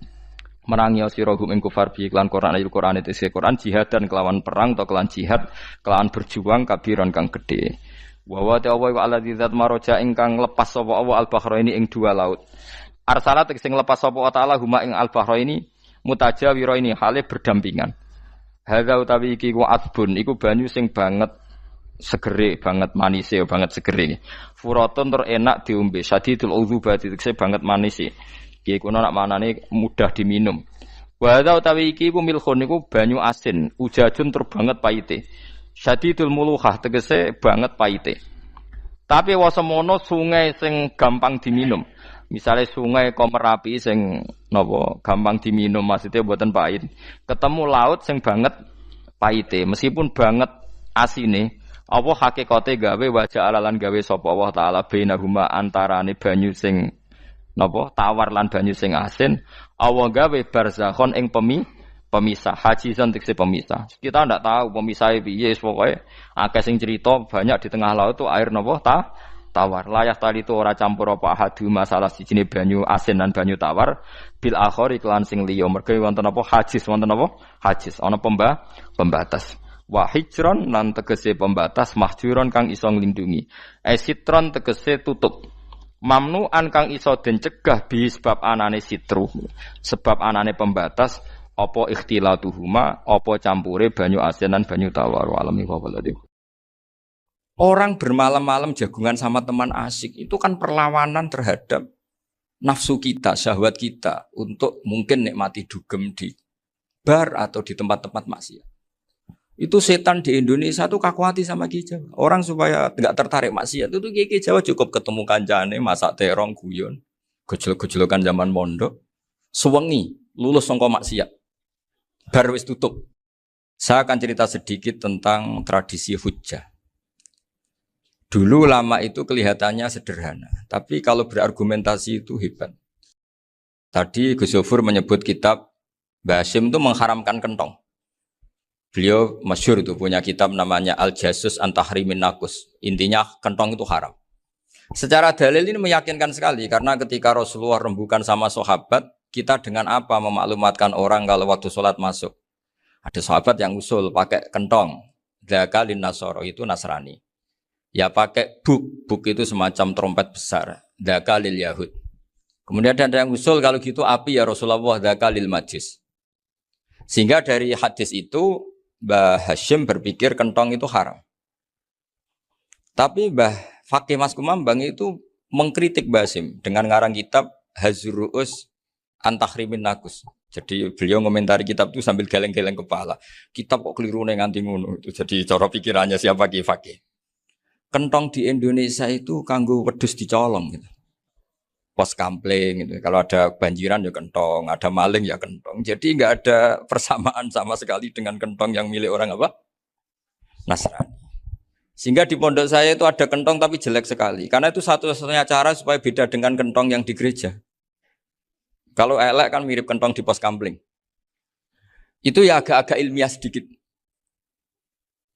merangi sirahum ing kufar bi iklan Quran ayat Quran itu Quran jihad dan kelawan perang atau kelawan jihad kelawan berjuang kabiran kang gede. Wa wa ta'ala wa alladzi zat maraja ingkang lepas sapa Allah al-bahraini ing dua laut. Arsalat sing lepas sapa taala huma ing al-bahraini mutajawiraini hale berdampingan. Hadza utawi iki ku adbun iku banyu sing banget segere banget manise banget segere. Furatun tur enak diombe sadidul udzubati tekse banget manise. Iki kono nak manane mudah diminum. Wa hadza utawi iki ku milkhun niku banyu asin, ujajun tur banget paite. Syadidul muluhah tegese banget paite. Tapi wasemono sungai sing gampang diminum. Misalnya sungai Komerapi sing napa gampang diminum maksudnya mboten pahit. Ketemu laut sing banget paite, meskipun banget asine, apa hakikate gawe wajah alalan gawe sapa Allah taala bainahuma antarane banyu sing napa tawar lan banyu sing asin, Allah gawe barzakhon ing pemisah haji santikse pemisah. Kita ndak tahu pemisahnya piye pokoke akeh sing cerita banyak di tengah laut itu air napa tawar. Layah tali itu ora campur apa hadu masalah sijine banyu asin dan banyu tawar bil akhir iklan sing liya mergo wonten apa hajis wonten apa hajis ana pembatas. Wa hijron lan tegese pembatas mahjuron kang iso nglindungi. Sitron tegese tutup. Mamnu'an kang iso den cegah bi sebab anane sitru. Sebab anane pembatas apa ikhtilatuhuma apa campure banyu asin dan banyu tawar alami wallahi. Orang bermalam-malam jagungan sama teman asik itu kan perlawanan terhadap nafsu kita, syahwat kita untuk mungkin nikmati dugem di bar atau di tempat-tempat maksiat. Itu setan di Indonesia tuh kakuati sama Ki Jawa. Orang supaya enggak tertarik maksiat itu Ki Jawa cukup ketemu kancane masak terong guyon, gejol-gejolokan zaman mondok, suwengi lulus saka maksiat. Bar wis tutup. Saya akan cerita sedikit tentang tradisi hujjah. Dulu lama itu kelihatannya sederhana, tapi kalau berargumentasi itu hebat. Tadi Gus Yofur menyebut kitab Mbah Hasyim itu mengharamkan kentong. Beliau masyhur itu punya kitab namanya Al-Jasus an Tahrimin Nakus. Intinya kentong itu haram. Secara dalil ini meyakinkan sekali karena ketika Rasulullah rembukan sama sahabat, kita dengan apa memaklumatkan orang kalau waktu sholat masuk? Ada sahabat yang usul pakai kentong. Dzakalin Nasoro itu Nasrani. Ya pakai buk itu semacam trompet besar. Dzakalil Yahud. Kemudian ada yang usul kalau gitu api ya Rasulullah dzakalil Majus. Sehingga dari hadis itu Mbah Hasyim berpikir kentong itu haram. Tapi Mbah Fakih Mas Kumambang itu mengkritik Mbah Hasyim dengan ngarang kitab Hazruus Antahrimin Nakus. Jadi beliau ngomentari kitab itu sambil geleng-geleng kepala. Kitab kok keliru nganti ngono itu. Jadi cara pikirannya siapa Ki Fakih. Kentong di Indonesia itu kanggo wedhus dicolong gitu. Pos kampling gitu. Kalau ada banjiran ya kentong, ada maling ya kentong. Jadi enggak ada persamaan sama sekali dengan kentong yang milik orang apa? Nasrani. Sehingga di pondok saya itu ada kentong tapi jelek sekali. Karena itu satu-satunya cara supaya beda dengan kentong yang di gereja. Kalau elek kan mirip kentong di pos kampling. Itu ya agak-agak ilmiah sedikit.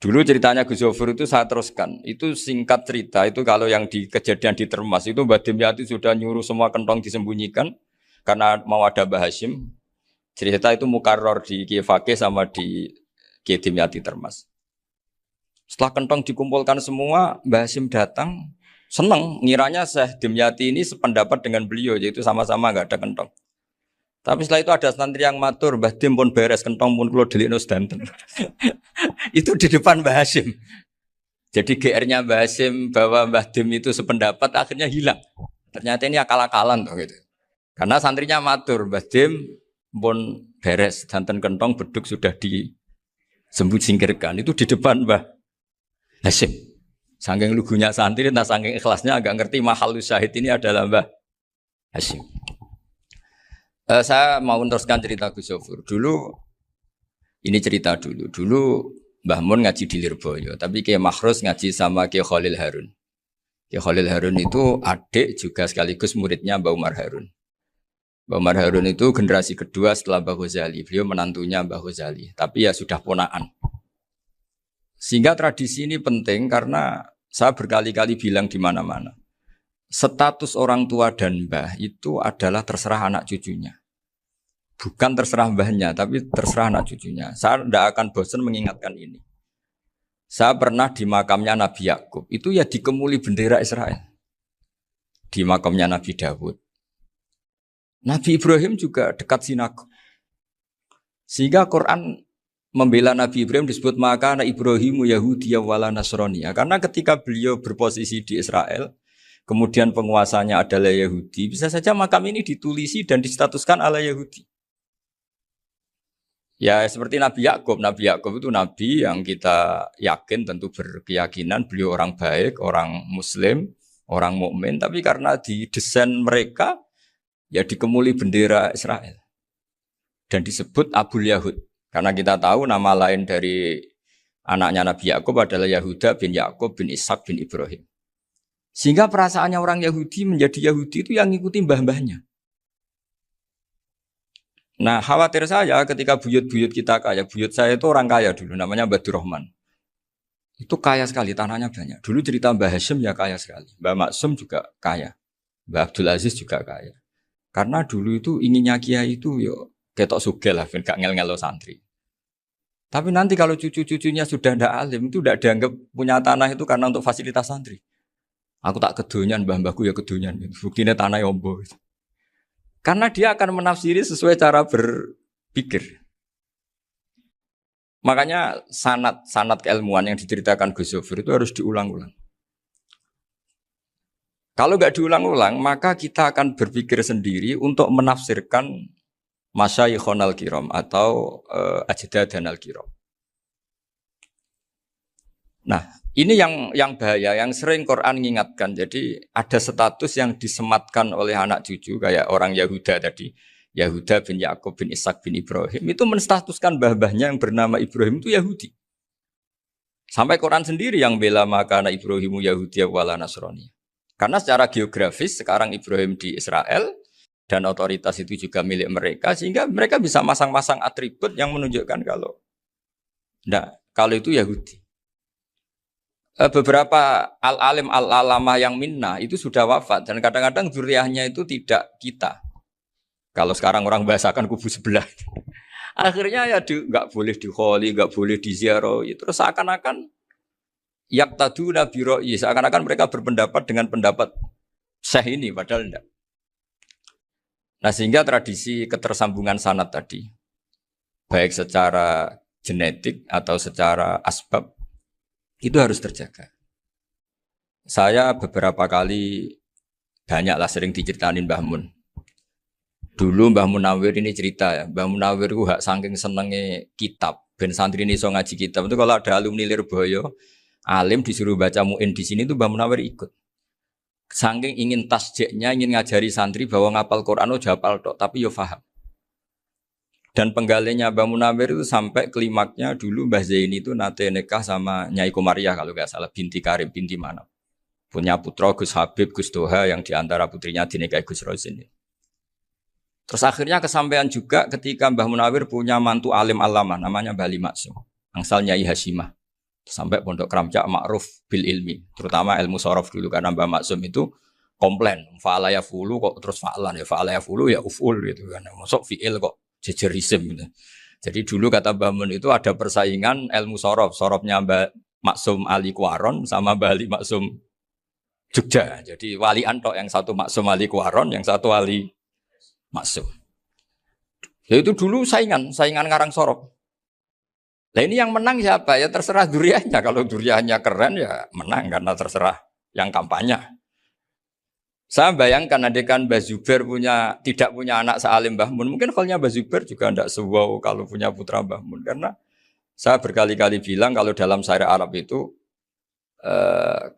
Dulu ceritanya Gus Yofur itu saya teruskan. Itu singkat cerita, itu kalau yang di kejadian di Termas itu Mbah Dimyati sudah nyuruh semua kentong disembunyikan karena mau ada Mbah Hasyim. Cerita itu mukarrar di Kiai Fakih sama di Kiai Dimyati Termas. Setelah kentong dikumpulkan semua, Mbah Hasyim datang, seneng, ngiranya Syekh Dimyati ini sependapat dengan beliau, yaitu sama-sama nggak ada kentong. Tapi setelah itu ada santri yang matur, Mbah Dim pun beres, kentong pun kulo delikno sedanten. Itu di depan Mbah Hasyim. Jadi GR-nya Mbah Hasyim bahwa Mbah Dim itu sependapat akhirnya hilang. Ternyata ini akal-akalan tuh gitu. Karena santrinya matur, Mbah Dim pun beres, danten kentong beduk sudah disembut singkirkan. Itu di depan Mbah Hasyim. Saking lugunya santri, nah saking ikhlasnya agak ngerti mahalus syahid ini adalah Mbah Hasyim. Saya mau meneruskan cerita Gus Sofur. Dulu, ini cerita dulu. Dulu Mbah Mun ngaji di Lirboyo, tapi Kiai Makhrus ngaji sama Kiai Khalil Harun. Kiai Khalil Harun itu adik juga sekaligus muridnya Mbah Umar Harun. Mbah Umar Harun itu generasi kedua setelah Mbah Ghazali. Beliau menantunya Mbah Ghazali, tapi ya sudah ponaan. Sehingga tradisi ini penting karena saya berkali-kali bilang di mana-mana. Status orang tua dan mbah itu adalah terserah anak cucunya. Bukan terserah mbahnya, tapi terserah anak cucunya. Saya tidak akan bosan mengingatkan ini. Saya pernah di makamnya Nabi Yakub, itu ya dikemuli bendera Israel. Di makamnya Nabi Dawud. Nabi Ibrahim juga dekat sinagog. Sehingga Quran membela Nabi Ibrahim disebut maka anak Ibrahimu Yahudi wala Nasrani. Karena ketika beliau berposisi di Israel, kemudian penguasanya adalah Yahudi, bisa saja makam ini ditulisi dan distatuskan ala Yahudi. Ya seperti Nabi Yakub. Nabi Yakub itu nabi yang kita yakin tentu berkeyakinan beliau orang baik, orang muslim, orang mukmin, tapi karena didesain mereka ya dikemuli bendera Israel. Dan disebut Abul Yahud. Karena kita tahu nama lain dari anaknya Nabi Yakub adalah Yahuda bin Yakub bin Ishak bin Ibrahim. Sehingga perasaannya orang Yahudi menjadi Yahudi itu yang ngikuti mbah-mbahnya. Nah khawatir saya ketika buyut-buyut kita kaya, buyut saya itu orang kaya dulu, namanya Badur Rahman. Itu kaya sekali, tanahnya banyak. Dulu cerita Mbah Hasyim ya kaya sekali. Mbah Maksum juga kaya. Mbah Abdul Aziz juga kaya. Karena dulu itu inginnya kiai itu yo ketok sugih lah, gak ngel-ngelo santri. Tapi nanti kalau cucu-cucunya sudah ndak alim, itu ndak dianggap punya tanah itu karena untuk fasilitas santri. Aku tak kedonyan, mbah-mbahku ya kedonyan. Buktinya tanah yombo. Karena dia akan menafsiri sesuai cara berpikir. Makanya sanad keilmuan yang diceritakan Gus Sofir itu harus diulang-ulang. Kalau nggak diulang-ulang, maka kita akan berpikir sendiri untuk menafsirkan Masyayikhon al-Kiram atau Ajdadan al-Kiram. Nah, ini yang bahaya, yang sering Quran mengingatkan. Jadi ada status yang disematkan oleh anak cucu kayak orang Yahuda tadi, Yahuda bin Yakub bin Ishak bin Ibrahim itu menstatuskan mbah-mbahnya yang bernama Ibrahim itu Yahudi. Sampai Quran sendiri yang bela maka anak Ibrahimu Yahudi wala Nasrani. Karena secara geografis sekarang Ibrahim di Israel dan otoritas itu juga milik mereka sehingga mereka bisa masang-masang atribut yang menunjukkan kalau itu Yahudi. Beberapa al-alim al-alamah yang minnah itu sudah wafat dan kadang-kadang dzurriahnya itu tidak kita. Kalau sekarang orang bahasakan kubu sebelah. Akhirnya ya nggak boleh dikholi, nggak boleh diziarah. Terus seakan-akan yaqtaduna bi ra'yi, seakan-akan mereka berpendapat dengan pendapat syekh ini padahal enggak. Nah, sehingga tradisi ketersambungan sanad tadi baik secara genetik atau secara asbab itu harus terjaga. Saya beberapa kali banyaklah sering diceritain Mbah Mun. Dulu Mbah Munawir ini cerita ya, Mbah Munawir itu saking senenge kitab, ben santri ini so ngaji kitab. Itu kalau ada alumni Lirboyo, alim disuruh baca muin di sini itu Mbah Munawir ikut. Saking ingin tasjeknya, ingin ngajari santri bahwa ngapal Quran udah hafal tok, tapi yo paham. Dan penggalinya Mbah Munawir itu sampai klimaknya dulu Mbah Zaini itu nate nikah sama Nyai Komariah kalau nggak salah, binti Karim, binti mana. Punya putra Gus Habib, Gus Doha yang diantara putrinya dinikahi Gus Rozin. Terus akhirnya kesampaian juga ketika Mbah Munawir punya mantu alim alama namanya Mbah Ali Maksum, angsal Nyai Hasyimah. Sampai pondok Kramjak ma'ruf bil ilmi, terutama ilmu sorof dulu karena Mbah Maksum itu komplain, fa'ala ya fulu kok terus fa'lan ya fa'ala ya fulu ya uf'ul gitu kan. Masuk fi'il kok jejer isim gitu. Jadi dulu kata Mbah Mun itu ada persaingan ilmu sorof. Sorofnya Mbah Maksum Ali Kuaron sama Mbah Ali Maksum Jogja. Jadi wali antok yang satu Maksum Ali Kuaron, yang satu Ali Maksum. Ya itu dulu saingan ngarang sorof. Nah ini yang menang siapa? Ya terserah duriannya. Kalau duriannya keren ya menang karena terserah yang kampanye. Saya bayangkan adekan Mbah Zubair tidak punya anak sealim Mbah Mun, mungkin halnya Mbah Zubair juga tidak sewow kalau punya putra Mbah Mun. Karena saya berkali-kali bilang kalau dalam syair Arab itu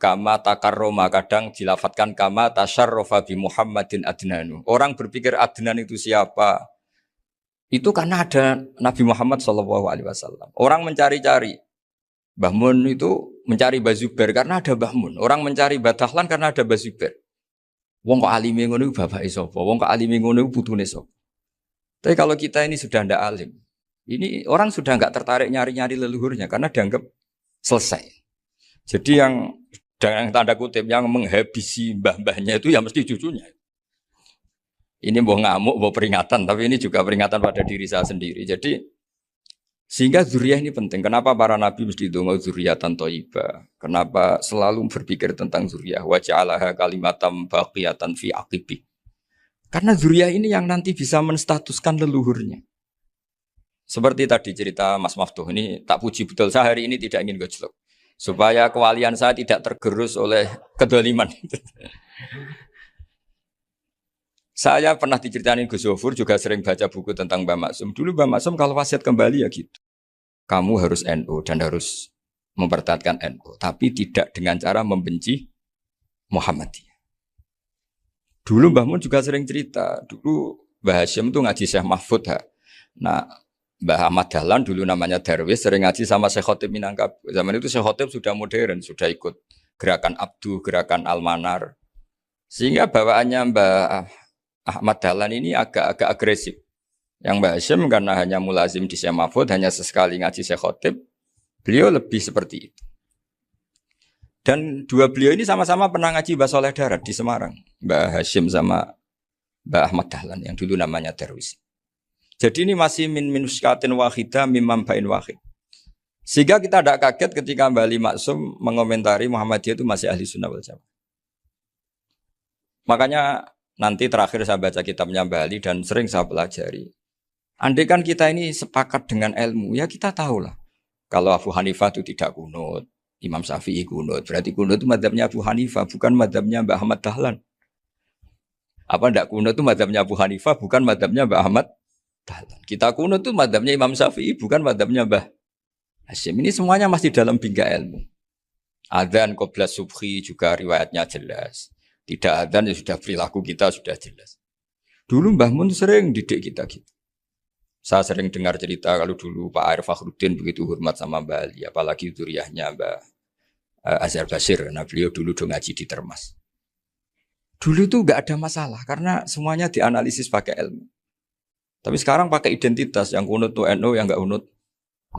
kama takarroma, kadang dilafatkan kama tasyarrofa bi Muhammadin adnanu. Orang berpikir Adnan itu siapa? Itu karena ada Nabi Muhammad SAW. Orang mencari-cari Mbah Mun itu mencari Mbah Zubair karena ada Mbah Mun. Orang mencari Mbah Dahlan karena ada Mbah Zubair. Wong kok alime ngono iku bapake sapa? Wong kok alime ngono iku putune sapa? Tapi kalau kita ini sudah ndak alim, ini orang sudah enggak tertarik nyari-nyari leluhurnya karena dianggap selesai. Jadi yang dengan tanda kutip yang menghabisi mbah-mbahnya itu ya mesti cucunya. Ini mbok ngamuk, mbok peringatan, tapi ini juga peringatan pada diri saya sendiri. Jadi sehingga zuriyah ini penting. Kenapa para nabi mesti donga zuriyatan thayyibah? Kenapa selalu berpikir tentang zuriyah? Wa ja'alaha kalimatam baqiyatan fi aqibi. Karena zuriyah ini yang nanti bisa menstatuskan leluhurnya. Seperti tadi cerita Mas Maftuh ini tak puji betul. Saya hari ini tidak ingin gojlok. Supaya kewalian saya tidak tergerus oleh kedoliman. Saya pernah diceritain Gus Zofur juga sering baca buku tentang Mbah Maksum. Dulu Mbah Maksum kalau wasiat kembali ya gitu. Kamu harus NU dan harus mempertahankan NU. Tapi tidak dengan cara membenci Muhammadiyah. Dulu Mbah Mun juga sering cerita. Dulu Mbah Hashim itu ngaji Syekh Mahfud. Nah Mbah Ahmad Dahlan dulu namanya Darwis sering ngaji sama Syekh Khotib Minangkabau. Zaman itu Syekh Khotib sudah modern. Sudah ikut gerakan Abdu, gerakan Almanar. Sehingga bawaannya Mbah Ahmad Dahlan ini agak agresif. Yang Mbah Hashim karena hanya mulazim di Syekh Mahfud, hanya sesekali ngaji Syekh Khotib, beliau lebih seperti itu. Dan dua beliau ini sama-sama pernah ngaji Mbah Soleh Darat di Semarang. Mbah Hashim sama Mbah Ahmad Dahlan yang dulu namanya Darwis. Jadi ini masih min minuskatin wahidah mimam bain wahid. Sehingga kita tidak kaget ketika Mbah Ali Maksum mengomentari Muhammadiyah itu masih ahli sunnah wal jamaah. Makanya nanti terakhir saya baca kitabnya Mbah Ali dan sering saya pelajari. Andai kan kita ini sepakat dengan ilmu, ya kita tahulah. Kalau Abu Hanifah itu tidak kunut, Imam Syafi'i kunut. Berarti kunut itu mazhabnya Abu Hanifah, bukan mazhabnya Mbah Ahmad Dahlan. Apa tidak kunut itu mazhabnya Abu Hanifah, bukan mazhabnya Mbah Ahmad Dahlan. Kita kunut itu mazhabnya Imam Syafi'i, bukan mazhabnya Mbah Hashim. Ini semuanya masih dalam bingkai ilmu. Adzan qabla subhi juga riwayatnya jelas. Tidak adzan ya sudah perilaku kita sudah jelas. Dulu Mbah Mun sering didik kita gitu. Saya sering dengar cerita kalau dulu Pak Arif Fakhruddin begitu hormat sama Mbah Ali, apalagi zuriyahnya Mbah Azhar Basir, karena beliau dulu do ngaji di Termas. Dulu itu enggak ada masalah karena semuanya dianalisis pakai ilmu. Tapi sekarang pakai identitas, yang kunut itu NU, yang enggak kunut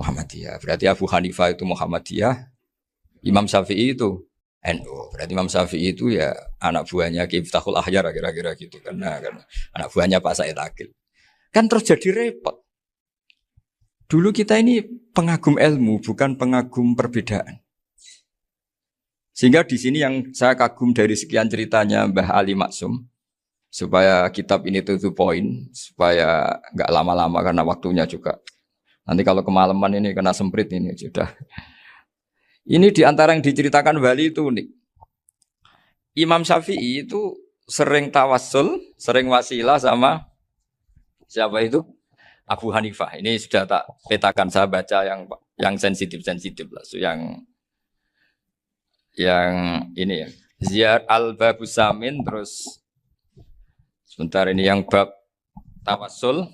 Muhammadiyah. Berarti Abu Hanifah itu Muhammadiyah, Imam Syafi'i itu NU. Berarti Imam Syafi'i itu ya anak buahnya Ki Miftahul Ahyar kira-kira gitu karena anak buahnya Pak Said Akil. Kan terus jadi repot. Dulu kita ini pengagum ilmu, bukan pengagum perbedaan. Sehingga di sini yang saya kagum dari sekian ceritanya Mbah Ali Maksum, supaya kitab ini to the point, supaya nggak lama-lama karena waktunya juga. Nanti kalau kemalaman ini kena semprit ini sudah. Ini diantara yang diceritakan Bali itu unik. Imam Syafi'i itu sering tawassul, sering wasilah sama siapa itu? Abu Hanifah. Ini sudah tak petakan, saya baca yang sensitif lah. So, yang ini ya. Ziyar al-Babus Samin, terus sebentar ini yang bab tawassul.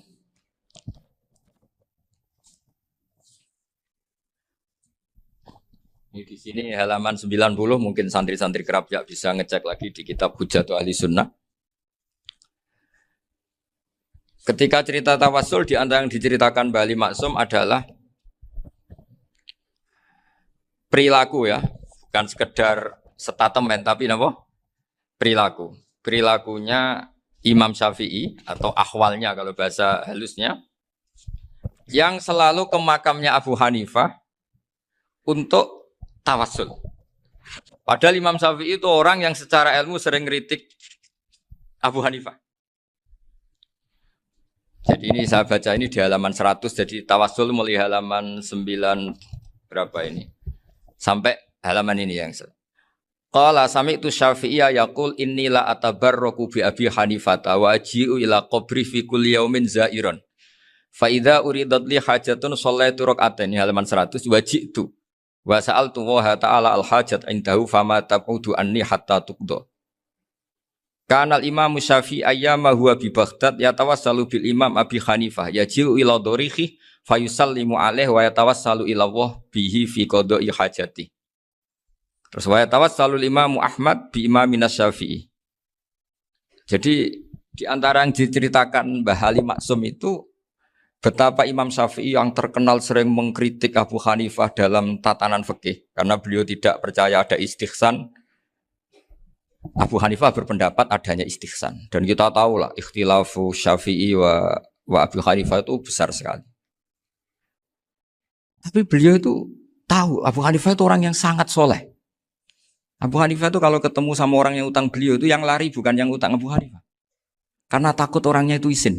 Ini di sini halaman 90, mungkin santri-santri kerap ya bisa ngecek lagi di kitab Hujjatul Ahli Sunnah. Ketika cerita tawassul di antara yang diceritakan Mbah Ali Maksum adalah perilaku ya, bukan sekedar statement tapi apa? Perilaku. Perilakunya Imam Syafi'i atau ahwalnya kalau bahasa halusnya yang selalu ke makamnya Abu Hanifah untuk tawassul. Padahal Imam Syafi'i itu orang yang secara ilmu sering kritik Abu Hanifah. Jadi ini saya baca ini di halaman 100, jadi tawassul mulai halaman 9 berapa ini? Sampai halaman ini yang qala sami'tu Syafi'iyya yaqul inni la atabarraku bi Abi Hanifah wa aji'u ila qabri fi kulli yaumin za'iran. Fa idza uridat li hajatun shallaitu rak'atain halaman 100 waji'tu wa sa'altu wa ta'ala al hajat indahu fama taqudu anni hatta tuqda. Kanal Imam Syafi'i ayyama huwa bi Baghdad yatawassalu bil Imam Abi Hanifah yaji'u ila dorihi fayusallimu alaihi wa yatawassalu ila Allah bihi fi qada'i hajati. Terus wa yatawassalu Imam Ahmad bi Imamina Syafi'i. Jadi di antara yang diceritakan Mbah Halim Maksum itu betapa Imam Syafi'i yang terkenal sering mengkritik Abu Hanifah dalam tatanan fikih karena beliau tidak percaya ada istihsan. Abu Hanifah berpendapat adanya istihsan dan kita tahu lah ikhtilafu Syafi'i wa Abu Hanifah itu besar sekali. Tapi beliau itu tahu Abu Hanifah itu orang yang sangat soleh. Abu Hanifah itu kalau ketemu sama orang yang utang beliau itu yang lari bukan yang utang Abu Hanifah. Karena takut orangnya itu izin.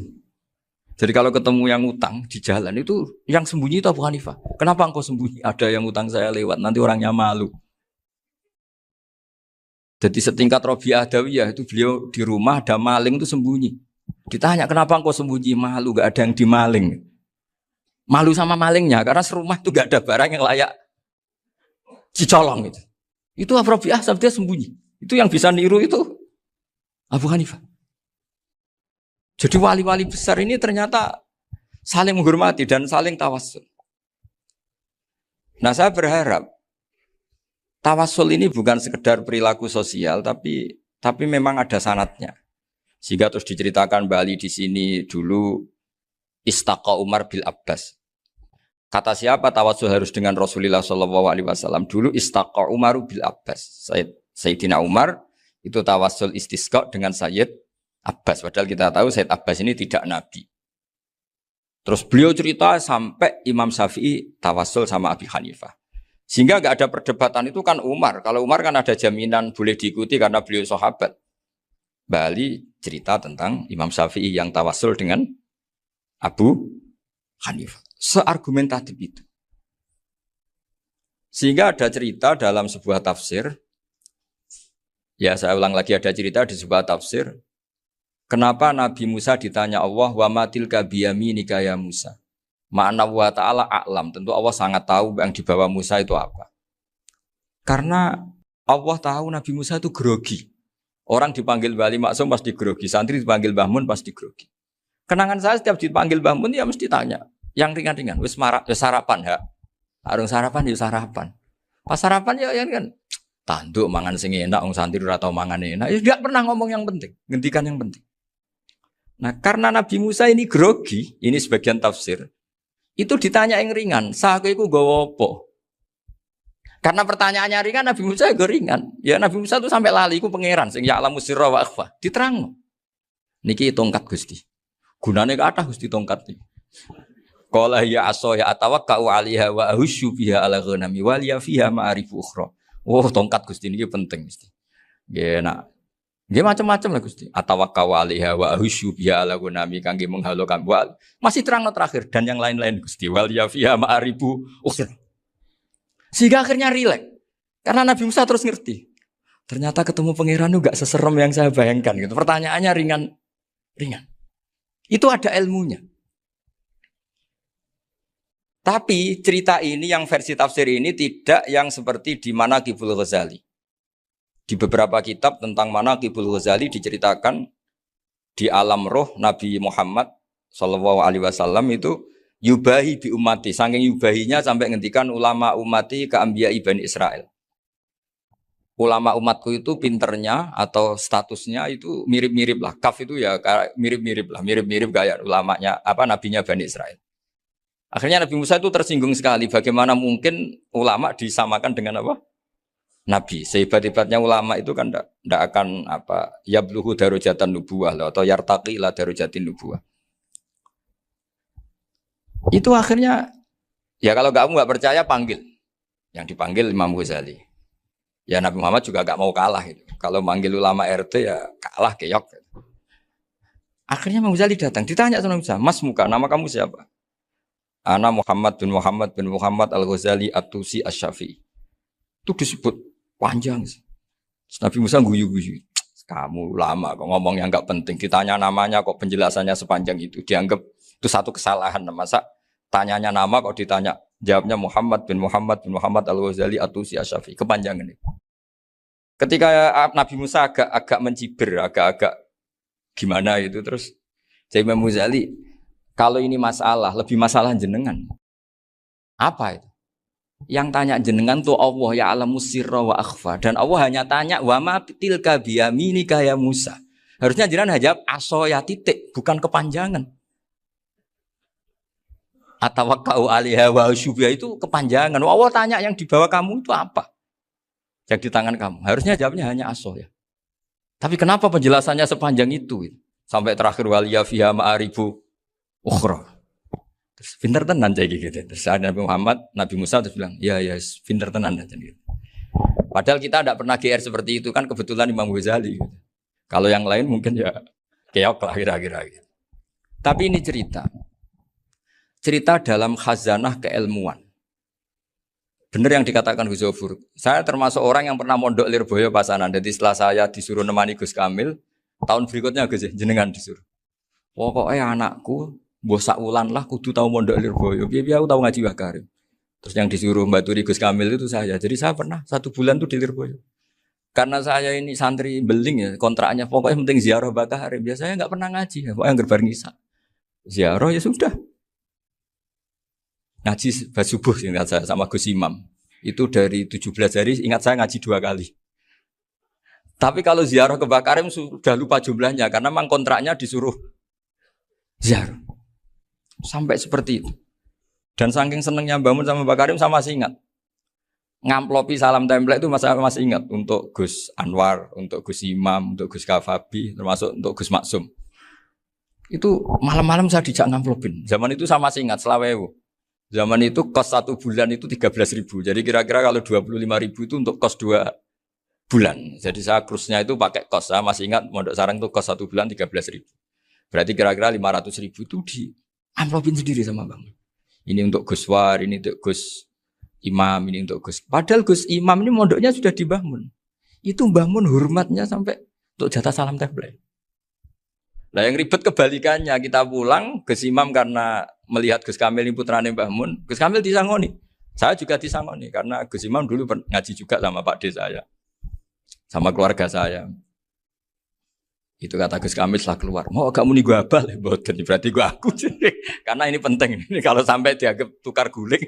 Jadi kalau ketemu yang utang di jalan itu yang sembunyi itu Abu Hanifah. Kenapa engkau sembunyi? Ada yang utang saya lewat, nanti orangnya malu. Jadi setingkat Rabi'ah Adawiyah itu beliau di rumah ada maling itu sembunyi. Ditanya kenapa engkau sembunyi? Malu, gak ada yang dimaling. Malu sama malingnya karena serumah itu gak ada barang yang layak dicolong itu. Itu Rabi'ah sampai dia sembunyi. Itu yang bisa niru itu Abu Hanifah. Jadi wali-wali besar ini ternyata saling menghormati dan saling tawassul. Nah saya berharap tawassul ini bukan sekedar perilaku sosial, tapi memang ada sanadnya. Sehingga terus diceritakan Bali di sini dulu istaqa Umar bil Abbas. Kata siapa tawassul harus dengan Rasulullah SAW? Dulu istaqa Umar bil Abbas. Sayyidina Umar itu tawassul istisqa dengan Sayyid Abbas. Padahal kita tahu Sayyid Abbas ini tidak nabi. Terus beliau cerita sampai Imam Syafi'i tawassul sama Abi Hanifah. Sehingga nggak ada perdebatan itu kan Umar. Kalau Umar kan ada jaminan boleh diikuti karena beliau sahabat. Bali cerita tentang Imam Syafi'i yang tawassul dengan Abu Hanifah. Seargumentatif itu. Sehingga ada cerita dalam sebuah tafsir. Ya saya ulang lagi ada cerita di sebuah tafsir. Kenapa Nabi Musa ditanya Allah wa matilka biyaminika ya Musa? Ma'ana wa ta'ala a'lam. Tentu Allah sangat tahu yang dibawa Musa itu apa. Karena Allah tahu Nabi Musa itu grogi. Orang dipanggil Bali Maksum pasti grogi. Santri dipanggil Mbah Mun pasti grogi. Kenangan saya setiap dipanggil Mbah Mun ya mesti tanya. Yang ringan-ringan. Wis sarapan ya. Arung sarapan ya sarapan. Pas sarapan ya kan. Tanduk mangan sing enak. Orang santri ora tau mangan enak. Ya tidak pernah ngomong yang penting. Ngendikan yang penting. Nah karena Nabi Musa ini grogi. Ini sebagian tafsir. Itu ditanya yang ringan, sahaku itu gawa apa? Karena pertanyaannya ringan, Nabi Musa juga ringan. Ya Nabi Musa itu sampai lali, itu pangeran, sing ya'lamu sirra wa akhfa. Diterang. Niki tongkat Gusti. Gunane kathah Gusti tongkat iki. Qala ya aso ya atawakkau 'alaiha wa ahusyu biha 'ala ghanami wa liya fiha ma'arifu ukhra. Oh, tongkat Gusti niki penting mesti. Nggih nak. Nggih macam-macam lah Gusti. Atawakkau 'alaiha wa ahusyu biha 'ala ghanami kangge menghalokan wa. Masih terang terakhir dan yang lain-lain Gusti. Wal ya fiha ma'arifu ukhra. Sehingga akhirnya rileks. Karena Nabi Musa terus ngerti. Ternyata ketemu pangeran itu gak seserem yang saya bayangkan gitu. Pertanyaannya ringan. Itu ada ilmunya. Tapi cerita ini yang versi tafsir ini tidak yang seperti di Manaqibul Ghazali. Di beberapa kitab tentang Manaqibul Ghazali diceritakan di alam roh Nabi Muhammad SAW itu yubahi bi ummati. Saking yubahinya sampai ngendikan ulama ummati ke anbiya Bani Israel. Ulama umatku itu pinternya atau statusnya itu mirip-mirip lah. Kaf itu ya mirip-mirip lah. Mirip-mirip kayak ulamanya nabinya Bani Israel. Akhirnya Nabi Musa itu tersinggung sekali. Bagaimana mungkin ulama disamakan dengan apa? Nabi. Sehebat-hebatnya ulama itu kan tidak akan yabluhu darajatan nubuwah atau yartaqi ila darajatin nubuwah. Itu akhirnya, ya kalau kamu nggak percaya panggil. Yang dipanggil Imam Ghazali. Ya Nabi Muhammad juga nggak mau kalah. Gitu. Kalau manggil ulama RT ya kalah keok. Akhirnya Imam Ghazali datang. Ditanya sama Musa, Mas Muka, nama kamu siapa? Ana Muhammad bin Muhammad Al-Ghazali At-Tusi Asy-Syafi'i. Itu disebut panjang. Nabi Musa guyu-guyu. Kamu lama kok ngomong yang nggak penting. Ditanya namanya kok penjelasannya sepanjang itu. Dianggap itu satu kesalahan. Masa tanyanya nama kok ditanya. Jawabnya Muhammad bin Muhammad Al-Ghazali At-Tusi Asy-Syafi'i. Kepanjangan itu. Ketika Nabi Musa agak mencibir, agak gimana itu. Terus jadi Imam Ghazali, kalau ini masalah, lebih masalah jenengan. Apa itu? Yang tanya jenengan tuh Allah ya alamu sirra wa akhfa. Dan Allah hanya tanya wa ma tilka biyaminika ya Musa. Harusnya jenengan jawab aso ya titik, bukan kepanjangan. Atawakkau alaiha wa syubha itu kepanjangan. Allah tanya yang di bawah kamu itu apa? Yang di tangan kamu. Harusnya jawabnya hanya aso ya. Tapi kenapa penjelasannya sepanjang itu? Sampai terakhir waliya fiha ma'aribu ukhra. Terus pinter tenan kayak gitu. Terus Nabi Muhammad, Nabi Musa terus bilang, ya pinter tenan aja gitu. Padahal kita tidak pernah GR seperti itu kan kebetulan Imam Ghazali. Gitu. Kalau yang lain mungkin ya keok lah kira-kira. Gitu. Tapi ini cerita dalam khazanah keilmuan. Benar yang dikatakan Gus Zofur. Saya termasuk orang yang pernah mondok Lirboyo Pasanan. Jadi setelah saya disuruh nemani Gus Kamil, tahun berikutnya Gus jenengan disuruh. Pokoknya anakku bosak ulan lah kudu tahu mondok Lirboyo. Biar aku tahu ngaji Wakarim. Terus yang disuruh Mbak Turi Gus Kamil itu saya. Jadi saya pernah 1 bulan tuh di Lirboyo. Karena saya ini santri beling ya, kontraknya pokoknya penting ziarah Bakarim. Biasanya nggak pernah ngaji, ya. Pokoknya gerbar ngisa. Ziarah ya sudah. Ngaji subuh ingat saya sama Gus Imam. Itu dari 17 hari ingat saya ngaji 2 kali. Tapi kalau ziarah ke Bakarim sudah lupa jumlahnya karena memang kontraknya disuruh ziarah. Sampai seperti itu. Dan saking senengnya bangun sama Mbak Karim sama masih ingat. Ngamplopi salam template itu masih ingat untuk Gus Anwar, untuk Gus Imam, untuk Gus Kafabi, termasuk untuk Gus Maksum. Itu malam-malam saya dijak ngamplopin. Zaman itu saya masih ingat selawewu. Zaman itu kos 1 bulan itu 13.000. Jadi kira-kira kalau 25.000 itu untuk kos 2 bulan. Jadi saya krusnya itu pakai kos. Saya masih ingat Mondok Sarang itu kos 1 bulan 13.000. Berarti kira-kira 500.000 itu di amplopin sendiri sama Bang. Ini untuk Gus War, ini untuk Gus Imam, ini untuk Gus. Padahal Gus Imam ini mondoknya sudah dibangun. Itu bangun hormatnya sampai untuk jatah salam template. Nah yang ribet kebalikannya, kita pulang, Gus Imam karena melihat Gus Kamil ini putrane Mbah Mun, Gus Kamil disangoni. Saya juga disangoni, karena Gus Imam dulu ngaji juga sama Pak D saya. Sama keluarga saya. Itu kata Gus Kamil setelah keluar, mau kamu nih gue abal, berarti gue aku. Karena ini penting, ini kalau sampai dianggap tukar guling,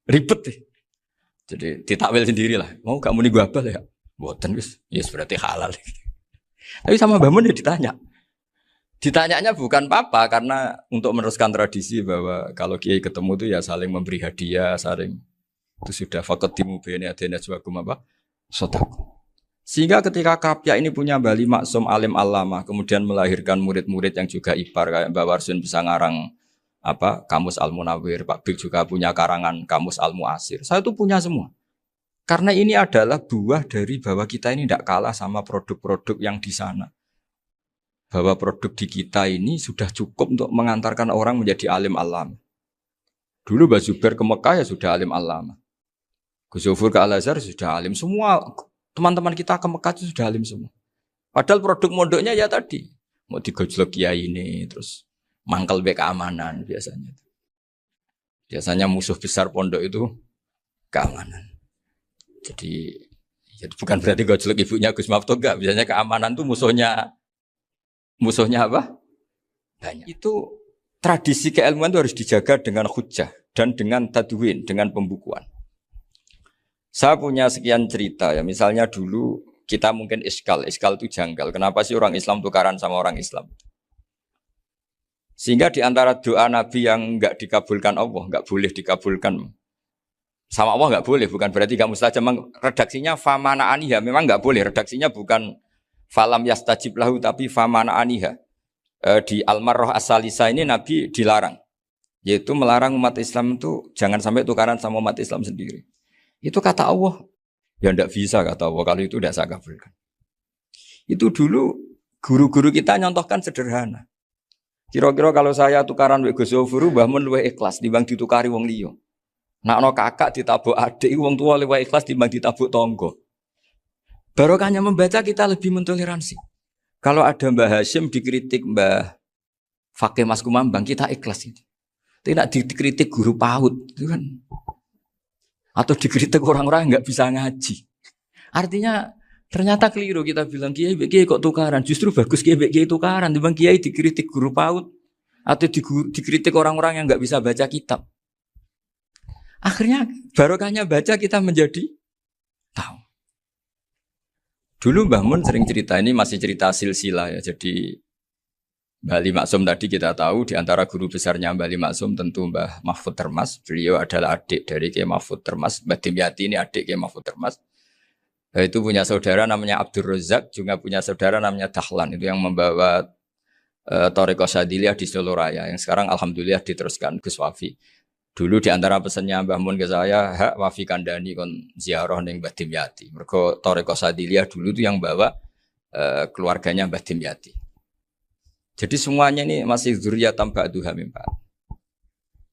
ribet deh. Jadi ditakwil sendiri lah, mau kamu nih gue abal ya, boten wis, yes berarti halal. Tapi sama Mbah Mun ya ditanya. Ditanyanya bukan apa karena untuk meneruskan tradisi bahwa kalau kiai ketemu itu ya saling memberi hadiah, saling itu sudah faqaddimu baina adena juakum apa? Sedekah. Sehingga ketika Kapya ini punya Bali Maksum alim alama, kemudian melahirkan murid-murid yang juga ibar kayak Mbak Warsun bisa ngarang apa Kamus Al-Munawwir, Pak Bik juga punya karangan Kamus Al-Mu'asir. Saya itu punya semua. Karena ini adalah buah dari bahwa kita ini tidak kalah sama produk-produk yang di sana. Bahwa produk di kita ini sudah cukup untuk mengantarkan orang menjadi alim alam. Dulu Mbak Zubair ke Mekah ya sudah alim alam. Gus Zofur ke Al-Azhar sudah alim. Semua teman-teman kita ke Mekah itu sudah alim semua. Padahal produk mondoknya ya tadi. Mau digojlok kiai ini, terus mangkel keamanan biasanya. Biasanya musuh besar pondok itu keamanan. Jadi bukan berarti gojlok ibunya Gus Maftuh enggak. Biasanya keamanan itu musuhnya apa? Banyak. Itu tradisi keilmuan itu harus dijaga dengan hujjah dan dengan tadwin, dengan pembukuan. Saya punya sekian cerita ya. Misalnya dulu kita mungkin iskal itu janggal. Kenapa sih orang Islam tukaran sama orang Islam? Sehingga di antara doa Nabi yang enggak dikabulkan Allah, enggak boleh dikabulkan sama Allah enggak boleh, bukan berarti enggak mustajab. Redaksinya famana aniha, memang enggak boleh. Redaksinya bukan falam yastajib lahu tapi famana aniha. Di Al-Marrah As-Salisa ini Nabi dilarang. yaitu melarang umat Islam itu jangan sampai tukaran sama umat Islam sendiri. Itu kata Allah, ya ndak bisa kata Allah, kalau itu tidak saya kabulkan. Itu dulu guru-guru kita nyontohkan sederhana. Kira-kira kalau saya tukaran wek Gus Zofuru, Mbah Mun luwih ikhlas dibanding ditukari wong liya. Nak ana kakak ditabuk adik, wong tua luwih ikhlas dibanding ditabuk tangga. Barokahnya membaca kita lebih mentoleransi. Kalau ada Mbah Hashim dikritik Mbah Fakih Mas Kumambang, kita ikhlas itu. Tidak dikritik guru PAUD, itu kan. Atau dikritik orang-orang yang nggak bisa ngaji. Artinya ternyata keliru kita bilang kiai kok tukaran. Justru bagus kiai tukaran. Dibanding kiai dikritik guru PAUD atau dikritik orang-orang yang nggak bisa baca kitab. Akhirnya barokahnya baca kita menjadi tahu. Dulu Mbah Mun sering cerita, ini masih cerita silsilah ya. Jadi Mbah Ali Maksum tadi kita tahu di antara guru besarnya Mbah Ali Maksum tentu Mbah Mahfud Termas. Beliau adalah adik dari Kiai Mahfud Termas. Mbah Dimyati ini adik Kiai Mahfud Termas. Itu punya saudara namanya Abdul Razak, juga punya saudara namanya Dahlan. Itu yang membawa Thariqah Syadziliyah di Solo Raya. Yang sekarang alhamdulillah diteruskan Gus Wafi. Dulu di antara pesannya Mbah Mun ke saya, hak Wafi kandani kon ziarah ning Mbah Dimyati. Mergo Thariqah Syadziliyah dulu itu yang bawa keluarganya Mbah Dimyati. Jadi semuanya ini masih dzurriyyatan ba'duha min ba'd.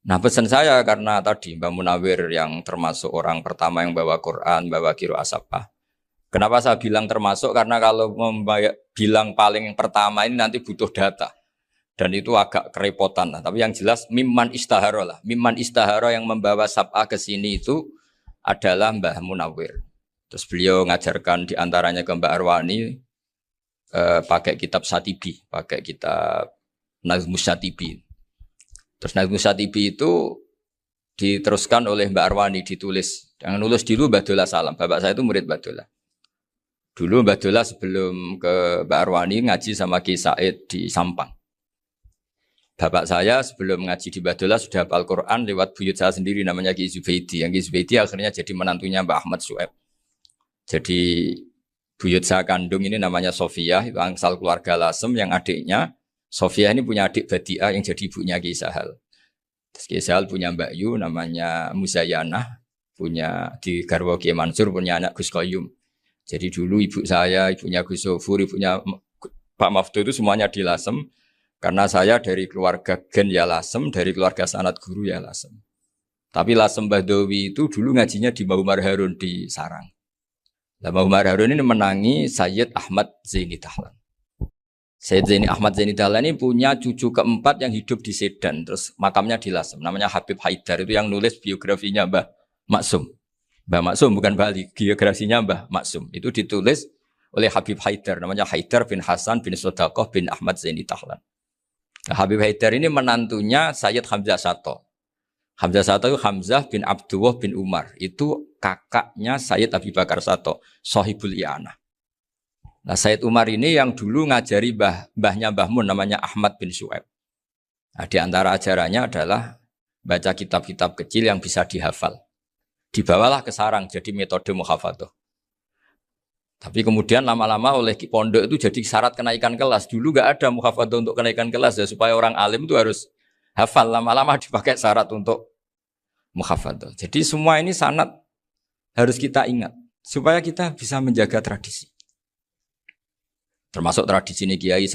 Nah pesan saya karena tadi Mbah Munawir yang termasuk orang pertama yang bawa Quran, bawa Qiraah Sabah. Kenapa saya bilang termasuk? Karena kalau bilang paling pertama ini nanti butuh data. Dan itu agak kerepotan lah. Tapi yang jelas mimman istahara lah. Mimman istahara yang membawa Sabah ke sini itu adalah Mbah Munawir. Terus beliau ngajarkan diantaranya ke Mbak Arwani pakai kitab Satibi, pakai kitab Nazmus Satibi. Terus Nazmus Satibi itu diteruskan oleh Mbak Arwani, ditulis. Yang nulis dulu Mbak Dola Salam. Bapak saya itu murid Mbak Dola. Dulu Mbak Dola sebelum ke Mbak Arwani ngaji sama Ki Said di Sampang. Bapak saya sebelum ngaji di Mbak Dola sudah hafal Quran lewat buyut saya sendiri namanya Ki Zubaidi. Yang Ki Zubaidi akhirnya jadi menantunya Mbak Ahmad Su'eb. Jadi buyut saya kandung ini namanya Sofiyah, itu angsal keluarga Lasem yang adiknya. Sofiyah ini punya adik Badi'ah yang jadi ibunya Ki Sahal. Terus Ki Sahal punya Mbak Yu namanya Muzayanah, punya di Garwo Ki Mansur punya anak Gus Qayyum. Jadi dulu ibu saya, ibunya Gus Sofur, ibunya Pak Maftu itu semuanya di Lasem. Karena saya dari keluarga Gen ya Lasem, dari keluarga sanad guru ya Lasem. Tapi Lasem Bahdawi itu dulu ngajinya di Mbah Umar Harun di Sarang. Nah, Mbah Umar Harun ini menangi Sayyid Ahmad Zaini Dahlan. Sayyid Zaini Ahmad Zaini Dahlan ini punya cucu keempat yang hidup di Sedan. Terus makamnya di Lasem. Namanya Habib Haidar. Itu yang nulis biografinya Mbah Maksum. Mbah Maksum bukan Bali. Biografinya Mbah Maksum. Itu ditulis oleh Habib Haidar. Namanya Haidar bin Hasan bin Sodaqoh bin Ahmad Zaini Dahlan. Nah, Habib Haidar ini menantunya Sayyid Hamzah Sato. Hamzah Sato itu Hamzah bin Abdullah bin Umar. Itu kakaknya Sayyid Abi Bakar Sato, Sohibul I'anah. Nah Sayyid Umar ini yang dulu ngajari mbahnya Mbah Mun namanya Ahmad bin Su'eb. Nah, di antara ajarannya adalah baca kitab-kitab kecil yang bisa dihafal. Dibawalah ke sarang jadi metode muhafadzah. Tapi kemudian lama-lama oleh pondok itu jadi syarat kenaikan kelas. Dulu gak ada muhafadzah untuk kenaikan kelas ya, supaya orang alim itu harus hafal. Lama-lama dipakai syarat untuk muhafadzah. Jadi semua ini sanad harus kita ingat supaya kita bisa menjaga tradisi. Termasuk tradisi ini Kiai